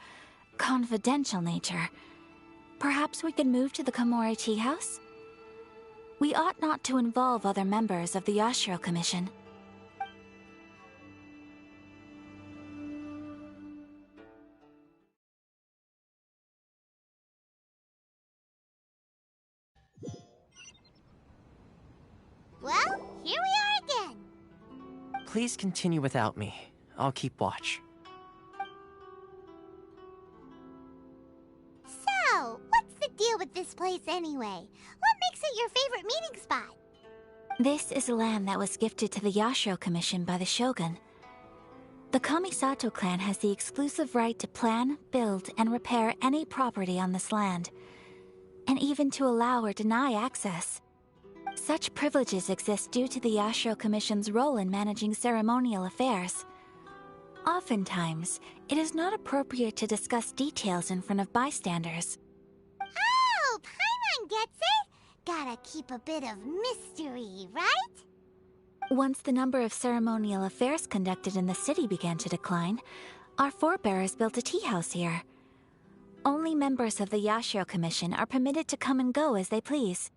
confidential nature, perhaps we could move to the Komori Tea House? We ought not to involve other members of the Yashiro Commission. Well, here we are again. Please continue without me. I'll keep watch. So, what's the deal with this place anyway? What makes it your favorite meeting spot? This is land that was gifted to the Yashiro Commission by the Shogun. The Kamisato clan has the exclusive right to plan, build, and repair any property on this land, and even to allow or deny access. Such privileges exist due to the Yashiro Commission's role in managing ceremonial affairs. Oftentimes, it is not appropriate to discuss details in front of bystanders. Oh, Paimon gets it! Gotta keep a bit of mystery, right? Once the number of ceremonial affairs conducted in the city began to decline, our forebears built a tea house here. Only members of the Yashiro Commission are permitted to come and go as they please.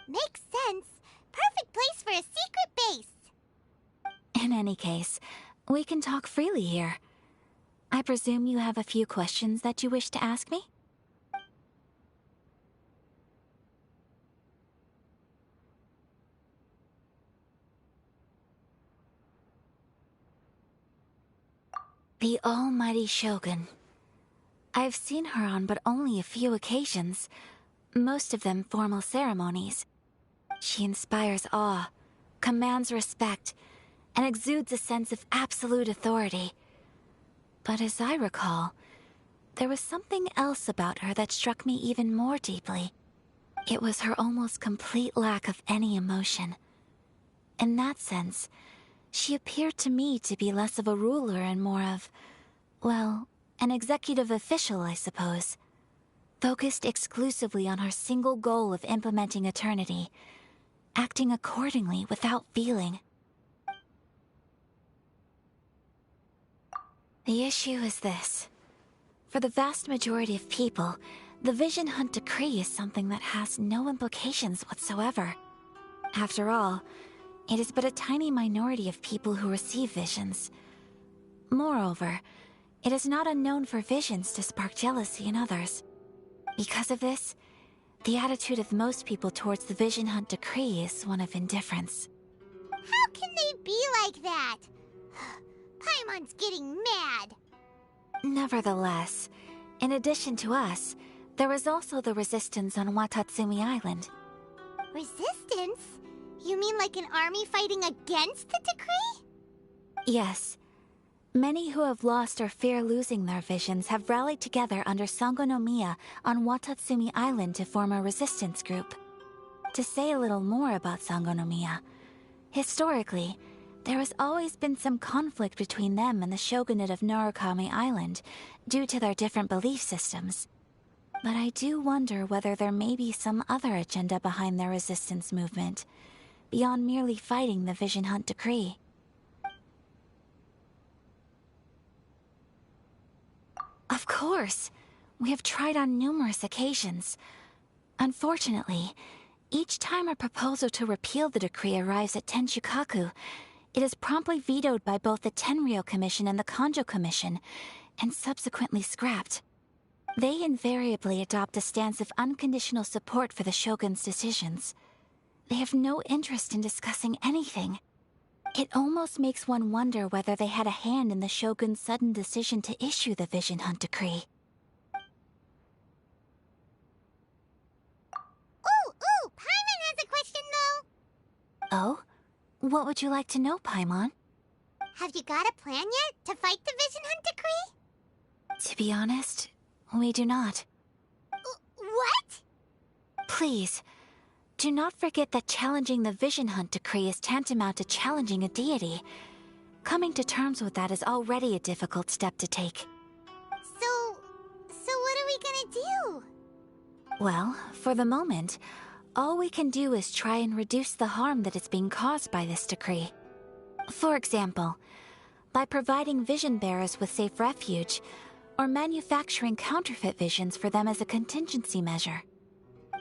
Makes sense. Perfect place for a secret base. In any case, we can talk freely here. I presume you have a few questions that you wish to ask me? The almighty Shogun. I've seen her on but only a few occasions, most of them formal ceremonies. She inspires awe, commands respect, and exudes a sense of absolute authority. But as I recall, there was something else about her that struck me even more deeply. It was her almost complete lack of any emotion. In that sense, she appeared to me to be less of a ruler and more of, well, an executive official, I suppose. Focused exclusively on her single goal of implementing eternity, acting accordingly without feeling. The issue is this. For the vast majority of people, the Vision Hunt Decree is something that has no implications whatsoever. After all, it is but a tiny minority of people who receive visions. Moreover, it is not unknown for visions to spark jealousy in others. Because of this, the attitude of most people towards the Vision Hunt Decree is one of indifference. How can they be like that? Paimon's getting mad. Nevertheless, in addition to us, there is also the resistance on Watatsumi Island. Resistance? You mean like an army fighting against the decree? Yes. Many who have lost or fear losing their visions have rallied together under Sangonomiya on Watatsumi Island to form a resistance group. To say a little more about Sangonomiya, historically, there has always been some conflict between them and the shogunate of Narukami Island due to their different belief systems. But I do wonder whether there may be some other agenda behind their resistance movement, beyond merely fighting the Vision Hunt Decree. Of course! We have tried on numerous occasions. Unfortunately, each time a proposal to repeal the decree arrives at Tenshukaku, it is promptly vetoed by both the Tenryou Commission and the Kanjo Commission, and subsequently scrapped. They invariably adopt a stance of unconditional support for the Shogun's decisions. They have no interest in discussing anything. It almost makes one wonder whether they had a hand in the Shogun's sudden decision to issue the Vision Hunt Decree. Ooh! Paimon has a question, though! Oh? What would you like to know, Paimon? Have you got a plan yet to fight the Vision Hunt Decree? To be honest, we do not. What? Please, do not forget that challenging the Vision Hunt Decree is tantamount to challenging a deity. Coming to terms with that is already a difficult step to take. So what are we gonna do? Well, for the moment, all we can do is try and reduce the harm that is being caused by this decree. For example, by providing vision bearers with safe refuge, or manufacturing counterfeit visions for them as a contingency measure.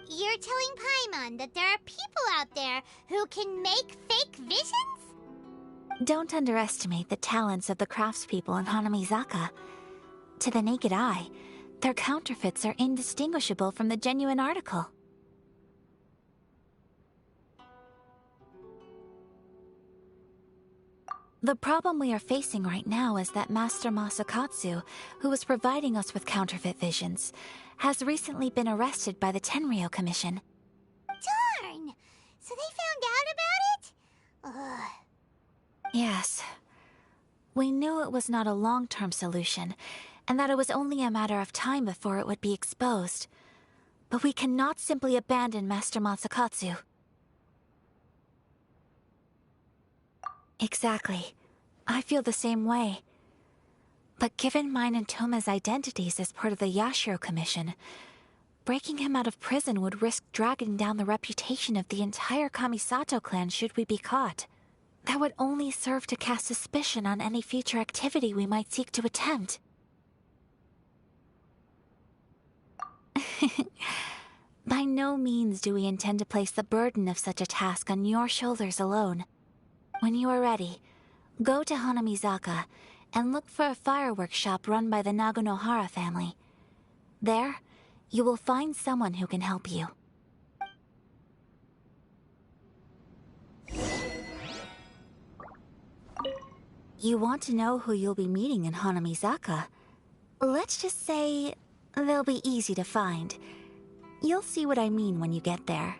You're telling Paimon that there are people out there who can make fake visions? Don't underestimate the talents of the craftspeople in Hanamizaka. To the naked eye, their counterfeits are indistinguishable from the genuine article. The problem we are facing right now is that Master Masakatsu, who was providing us with counterfeit visions, has recently been arrested by the Tenryou Commission. Darn! So they found out about it? Ugh. Yes. We knew it was not a long-term solution, and that it was only a matter of time before it would be exposed. But we cannot simply abandon Master Masakatsu. Exactly. I feel the same way. But given mine and Toma's identities as part of the Yashiro Commission, breaking him out of prison would risk dragging down the reputation of the entire Kamisato clan should we be caught. That would only serve to cast suspicion on any future activity we might seek to attempt. By no means do we intend to place the burden of such a task on your shoulders alone. When you are ready, go to Hanamizaka and look for a fireworks shop run by the Nagonohara family. There, you will find someone who can help you. You want to know who you'll be meeting in Hanamizaka? Let's just say they'll be easy to find. You'll see what I mean when you get there.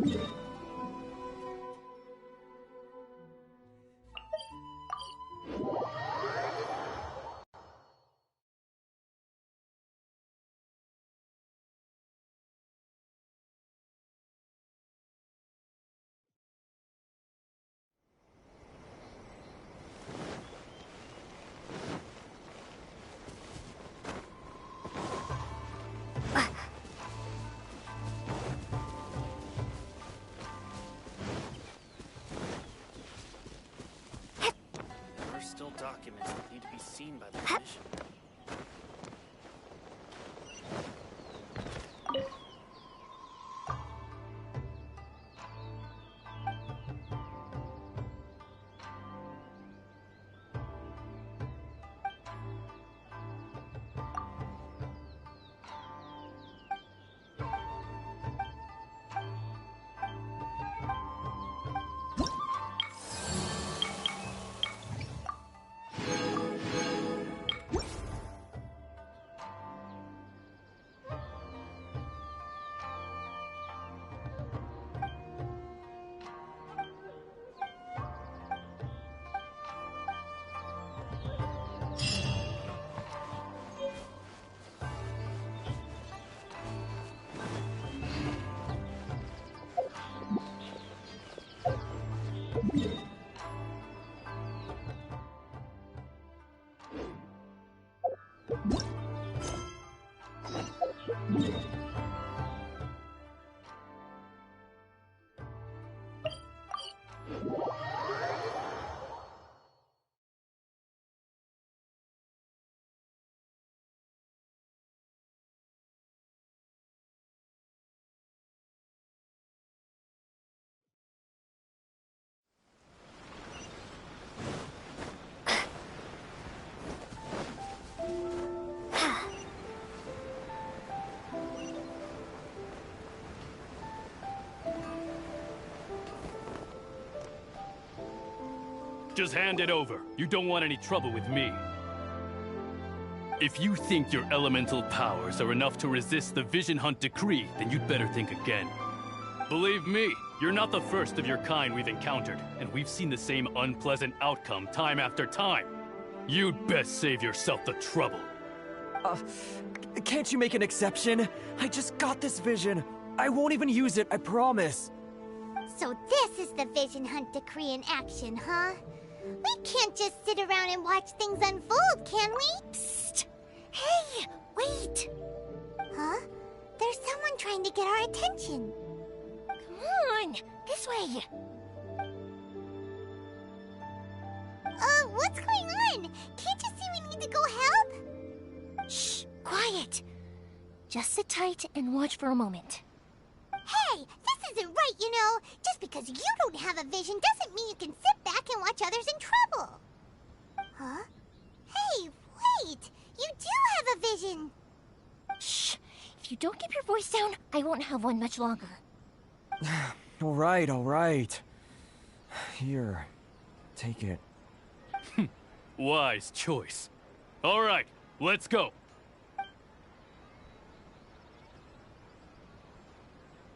There are still documents that need to be seen by the Commission. Just hand it over. You don't want any trouble with me. If you think your elemental powers are enough to resist the Vision Hunt decree, then you'd better think again. Believe me, you're not the first of your kind we've encountered, and we've seen the same unpleasant outcome time after time. You'd best save yourself the trouble. Can't you make an exception? I just got this vision. I won't even use it, I promise. So this is the Vision Hunt decree in action, huh? We can't just sit around and watch things unfold, can we? Psst! Hey, wait! Huh? There's someone trying to get our attention. Come on, this way. What's going on? Can't you see we need to go help? Shh, quiet. Just sit tight and watch for a moment. Hey, this isn't right, you know. Just because you don't have a vision doesn't mean you can sit back and watch others in trouble. Huh? Hey, wait! You do have a vision! Shh! If you don't keep your voice down, I won't have one much longer. All right. Here, take it. Wise choice. All right, let's go.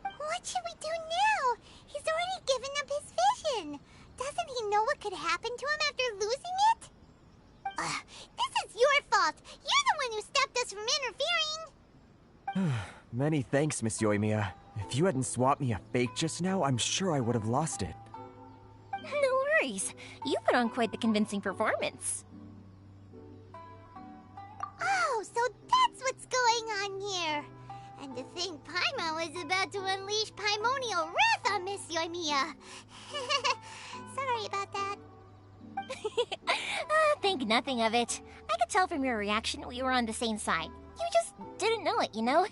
What should we do now? He's already given up his vision. Doesn't he know what could happen to him after losing it? This is your fault. You're the one who stopped us from interfering. Many thanks, Miss Yoimiya. If you hadn't swapped me a fake just now, I'm sure I would have lost it. No worries. You put on quite the convincing performance. Oh, so that's what's going on here. And to think Paimon was about to unleash Paimonial wrath on Miss Yoimiya. Sorry about that. Think nothing of it. I could tell from your reaction we were on the same side. You just didn't know it, you know?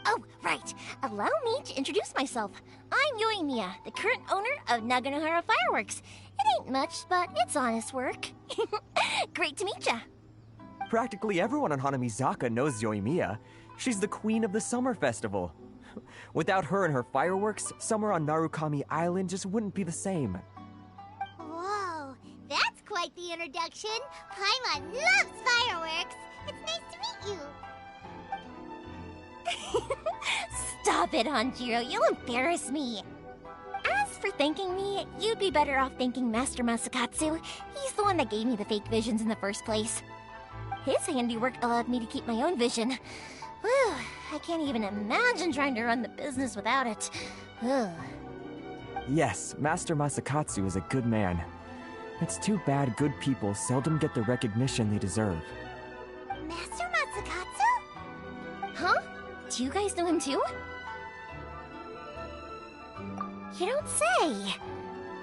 Oh, right. Allow me to introduce myself. I'm Yoimiya, the current owner of Naganohara Fireworks. It ain't much, but it's honest work. Great to meet ya. Practically everyone on Hanamizaka knows Yoimiya. She's the queen of the summer festival. Without her and her fireworks, summer on Narukami Island just wouldn't be the same. Whoa, that's quite the introduction. Paimon loves fireworks. It's nice to meet you. Stop it, Hanjiro. You'll embarrass me. As for thanking me, you'd be better off thanking Master Masakatsu. He's the one that gave me the fake visions in the first place. His handiwork allowed me to keep my own vision. Whew, I can't even imagine trying to run the business without it. Ugh. Yes, Master Masakatsu is a good man. It's too bad good people seldom get the recognition they deserve. Master Masakatsu? Huh? Do you guys know him too? You don't say!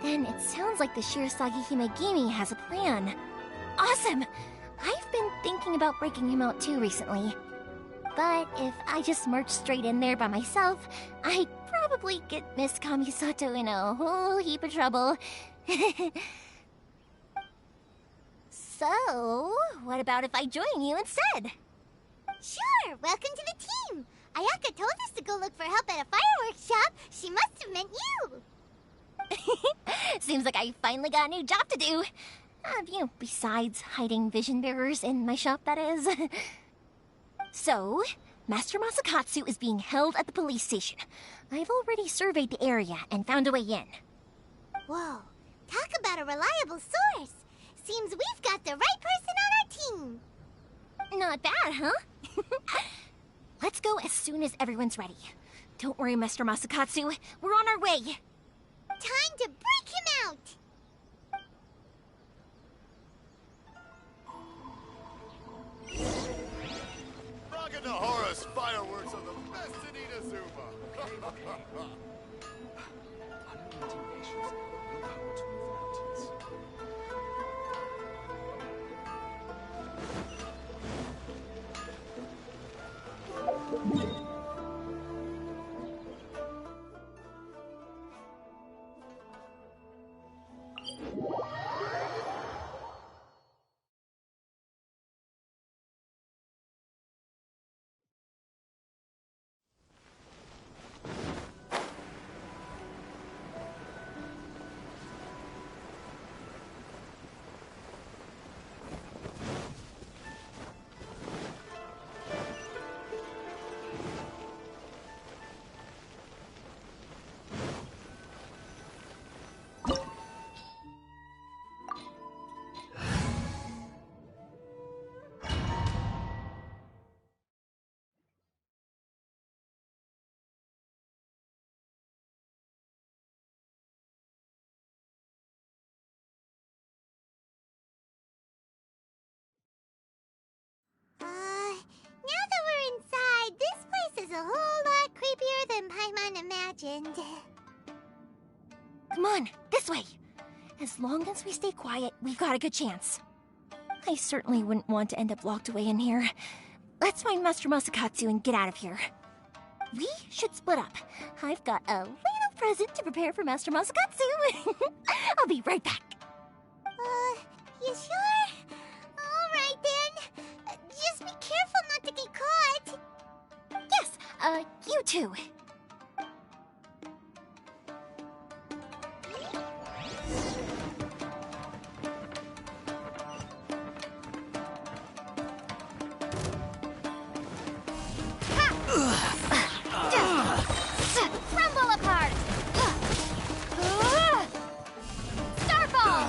Then it sounds like the Shirasagi Himegimi has a plan. Awesome! I've been thinking about breaking him out too recently. But if I just march straight in there by myself, I'd probably get Miss Kamisato in a whole heap of trouble. So, what about if I join you instead? Sure, welcome to the team. Ayaka told us to go look for help at a fireworks shop. She must have meant you. Seems like I finally got a new job to do. Besides hiding vision bearers in my shop, that is. So, Master Masakatsu is being held at the police station. I've already surveyed the area and found a way in. Whoa, talk about a reliable source. Seems we've got the right person on our team. Not bad, huh? Let's go as soon as everyone's ready. Don't worry, Master Masakatsu. We're on our way. Time to break him out. Raganahora's fireworks are the best in Inazuma. Now that we're inside, this place is a whole lot creepier than Paimon imagined. Come on, this way. As long as we stay quiet, we've got a good chance. I certainly wouldn't want to end up locked away in here. Let's find Master Masakatsu and get out of here. We should split up. I've got a little present to prepare for Master Masakatsu. I'll be right back. You sure? Alright then. Just be careful not to get caught. Yes, you too. Crumble apart! Starfall!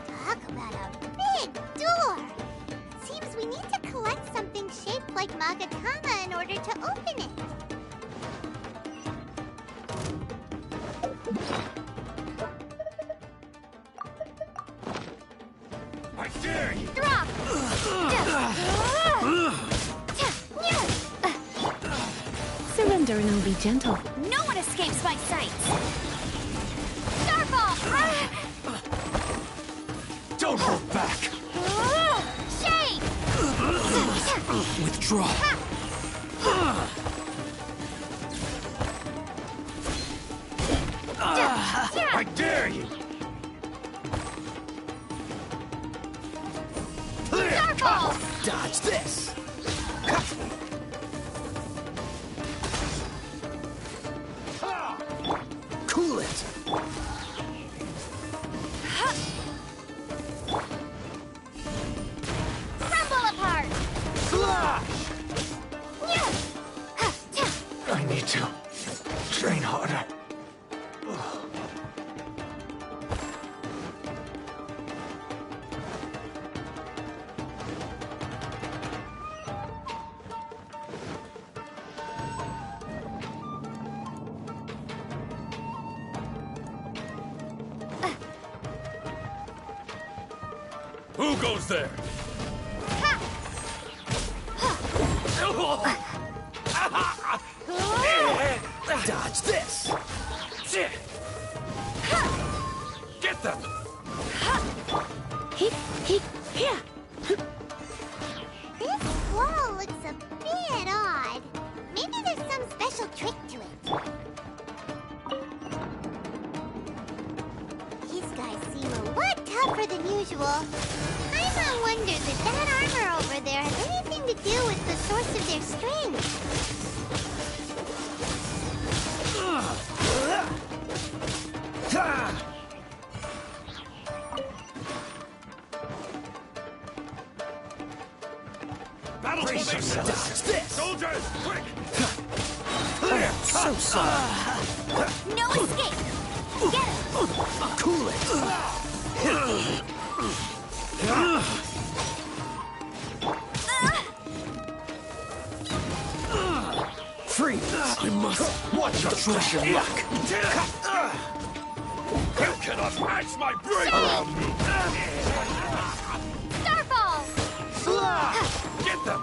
Talk about a big door! Seems we need to collect something shaped like Magatama in order to open it. I dare you! Drop! Surrender and I'll be gentle. No one escapes my sight. Starfall! Don't hold back! Shade! Withdraw. I dare you! Starfall! Dodge this! Cool it! Who goes there? Dodge this! Get them! Here. This wall looks a bit odd. Maybe there's some special trick to it. These guys seem a lot tougher than usual. Paimon wonders if that armor over there has anything to do with the source of their strength. Battle formation! Soldiers, quick! So sorry. No escape! Get it! Cool it! Freeze! I must watch your treasure luck! You cannot match my brain! Starfall! Get them!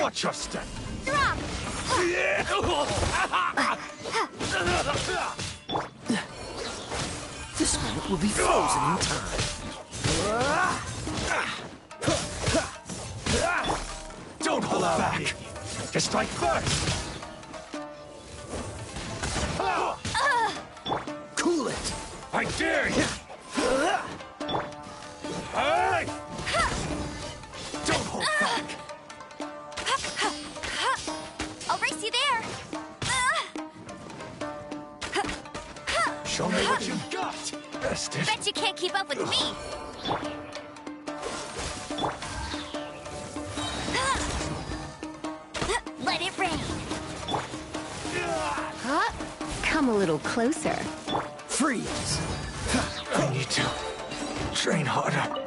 Watch your step! Drop! This moment will be frozen in time. Don't hold back! Just strike first! Cool it! I dare you! Hey! Don't hold back! I'll race you there! Show me what you've got! Bested! Bet you can't keep up with me! Let it rain! Come a little closer. Freeze! I need to train harder.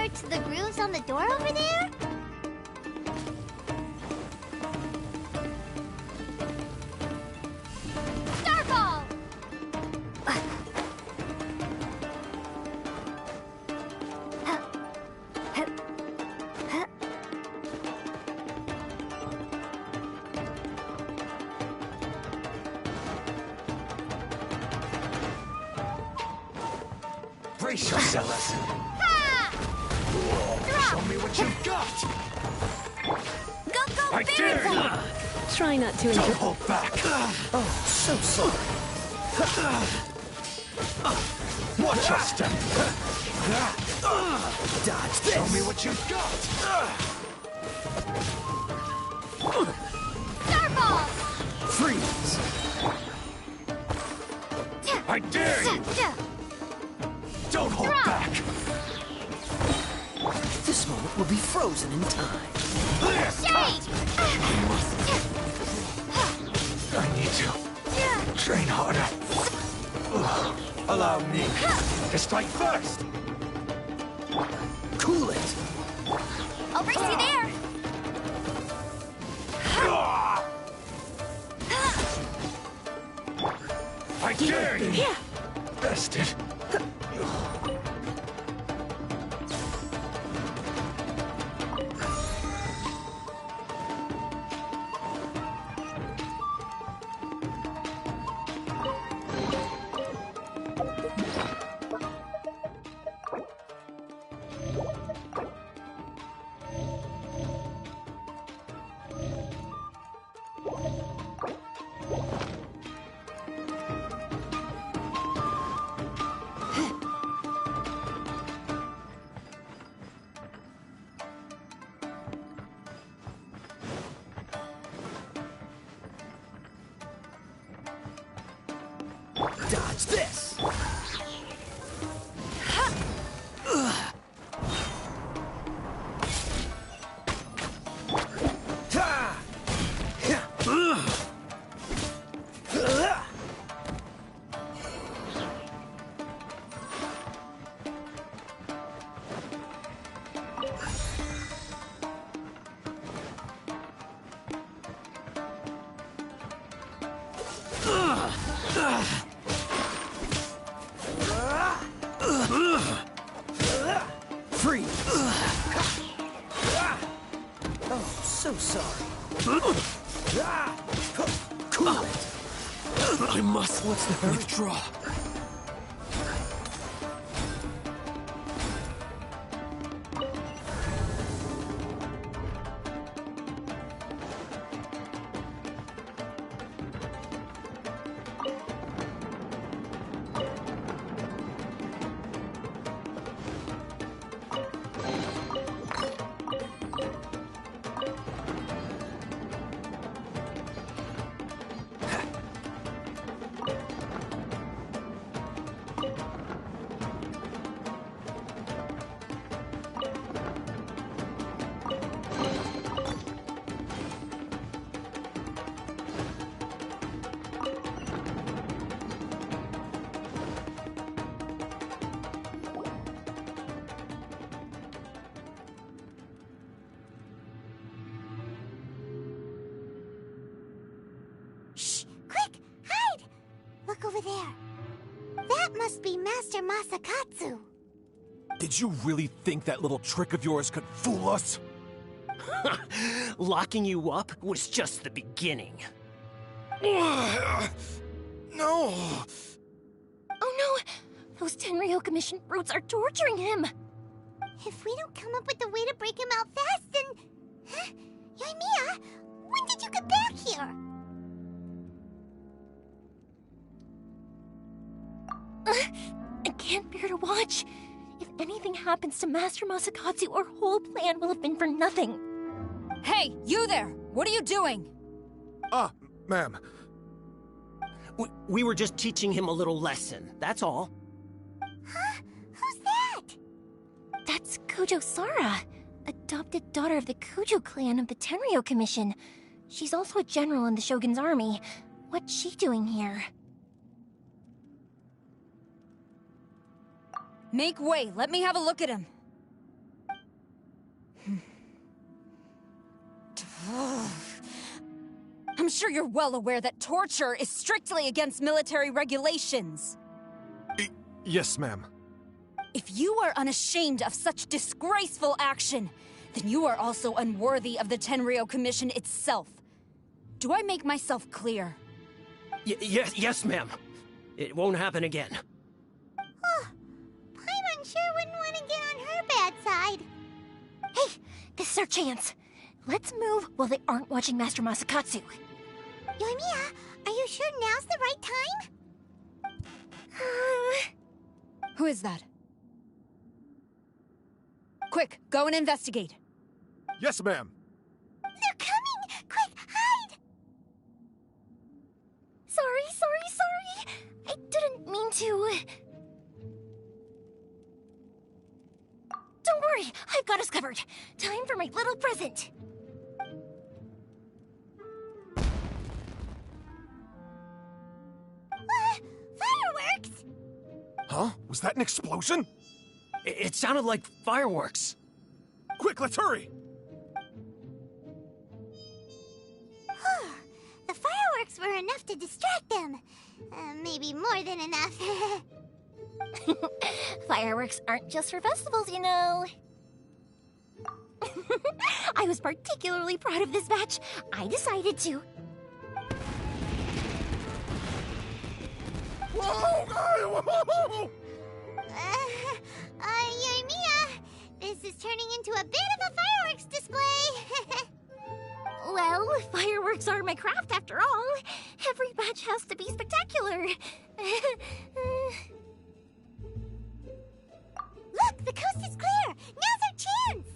To the grooves on the door over there? Starfall! Brace yourselves! Show me what you've got! Go, I dare you! Try not to Don't hold back! Oh, so sorry. Watch your step! Dodge this! Show me what you've got! Starfall! Freeze! I dare you! Don't hold back! This moment will be frozen in time. Shade! I need to train harder. Allow me to strike first. Cool it. I'll race you there. I dare you. Bested. Dodge this! Freeze! Oh, so sorry. Cool it. I must withdraw. Look over there. That must be Master Masakatsu. Did you really think that little trick of yours could fool us? Locking you up was just the beginning. No! Oh no! Those Tenryo Commission brutes are torturing him! If we don't come up with a way to break him out fast, then... Huh? Yoimiya, when did you get back here? I can't bear to watch. If anything happens to Master Masakatsu, our whole plan will have been for nothing. Hey, you there! What are you doing? Ma'am. We were just teaching him a little lesson, that's all. Huh? Who's that? That's Kujo Sara, adopted daughter of the Kujo clan of the Tenryo Commission. She's also a general in the Shogun's army. What's she doing here? Make way, let me have a look at him. I'm sure you're well aware that torture is strictly against military regulations. Yes, ma'am. If you are unashamed of such disgraceful action, then you are also unworthy of the Tenryo Commission itself. Do I make myself clear? Yes, ma'am. It won't happen again. Paimon sure wouldn't want to get on her bad side. Hey, this is our chance. Let's move while they aren't watching Master Masakatsu. Yoimiya, are you sure now's the right time? Who is that? Quick, go and investigate. Yes, ma'am. They're coming! Quick, hide! Sorry. I didn't mean to. Don't worry, I've got us covered. Time for my little present. Fireworks! Huh? Was that an explosion? It sounded like fireworks. Quick, let's hurry! The fireworks were enough to distract them. Maybe more than enough. Fireworks aren't just for festivals, you know. I was particularly proud of this batch. I decided to. Whoa! Yoimiya, this is turning into a bit of a fireworks display. Well, fireworks are my craft after all. Every batch has to be spectacular. Look, the coast is clear. Now's our chance.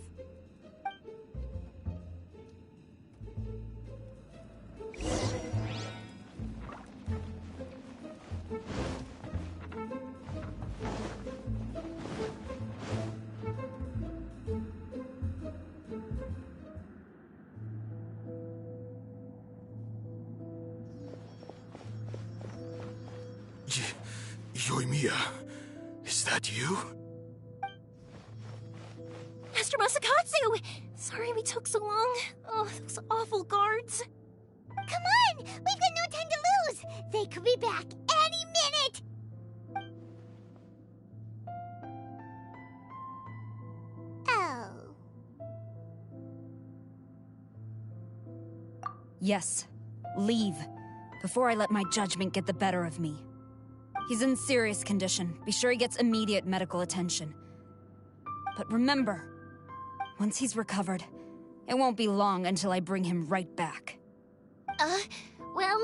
Yoimiya, is that you? Master Masakatsu! Sorry we took so long. Oh, those awful guards. Come on! We've got no time to lose! They could be back any minute! Oh. Yes. Leave. Before I let my judgment get the better of me. He's in serious condition. Be sure he gets immediate medical attention. But remember, once he's recovered, it won't be long until I bring him right back. Well...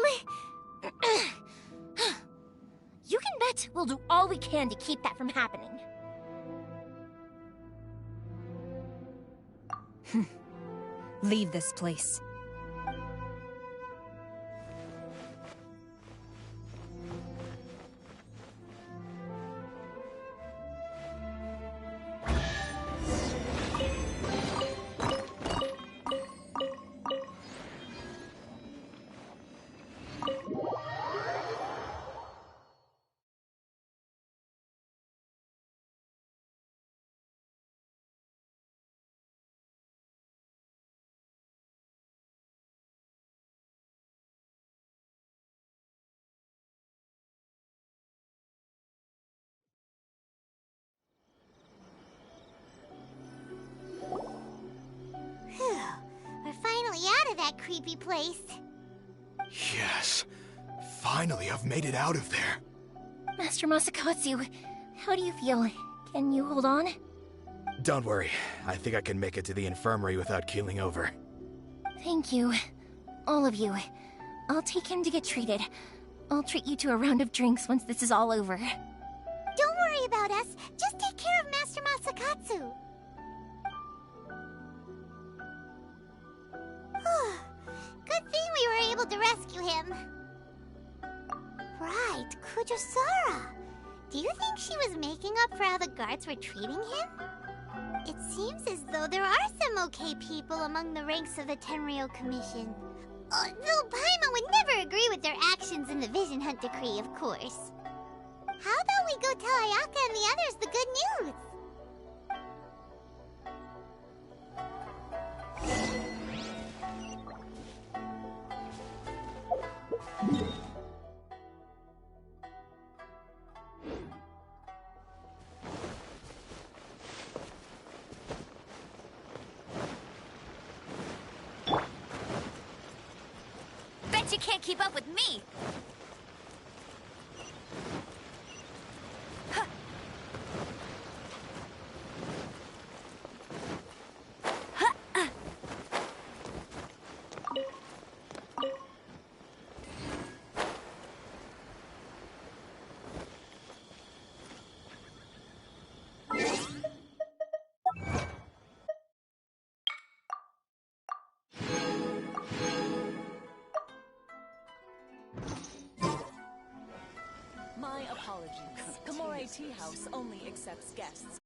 You can bet we'll do all we can to keep that from happening. Leave this place. We're finally out of that creepy place. Yes. Finally, I've made it out of there. Master Masakatsu, how do you feel? Can you hold on? Don't worry. I think I can make it to the infirmary without keeling over. Thank you. All of you. I'll take him to get treated. I'll treat you to a round of drinks once this is all over. Don't worry about us. Just take care of Master Masakatsu. Good thing we were able to rescue him. Right, Kujosara. Do you think she was making up for how the guards were treating him? It seems as though there are some okay people among the ranks of the Tenryou Commission. Though Paimon would never agree with their actions in the Vision Hunt Decree, of course. How about we go tell Ayaka and the others the good news? Bet you can't keep up with me! My apologies. Komore Tea House only accepts guests.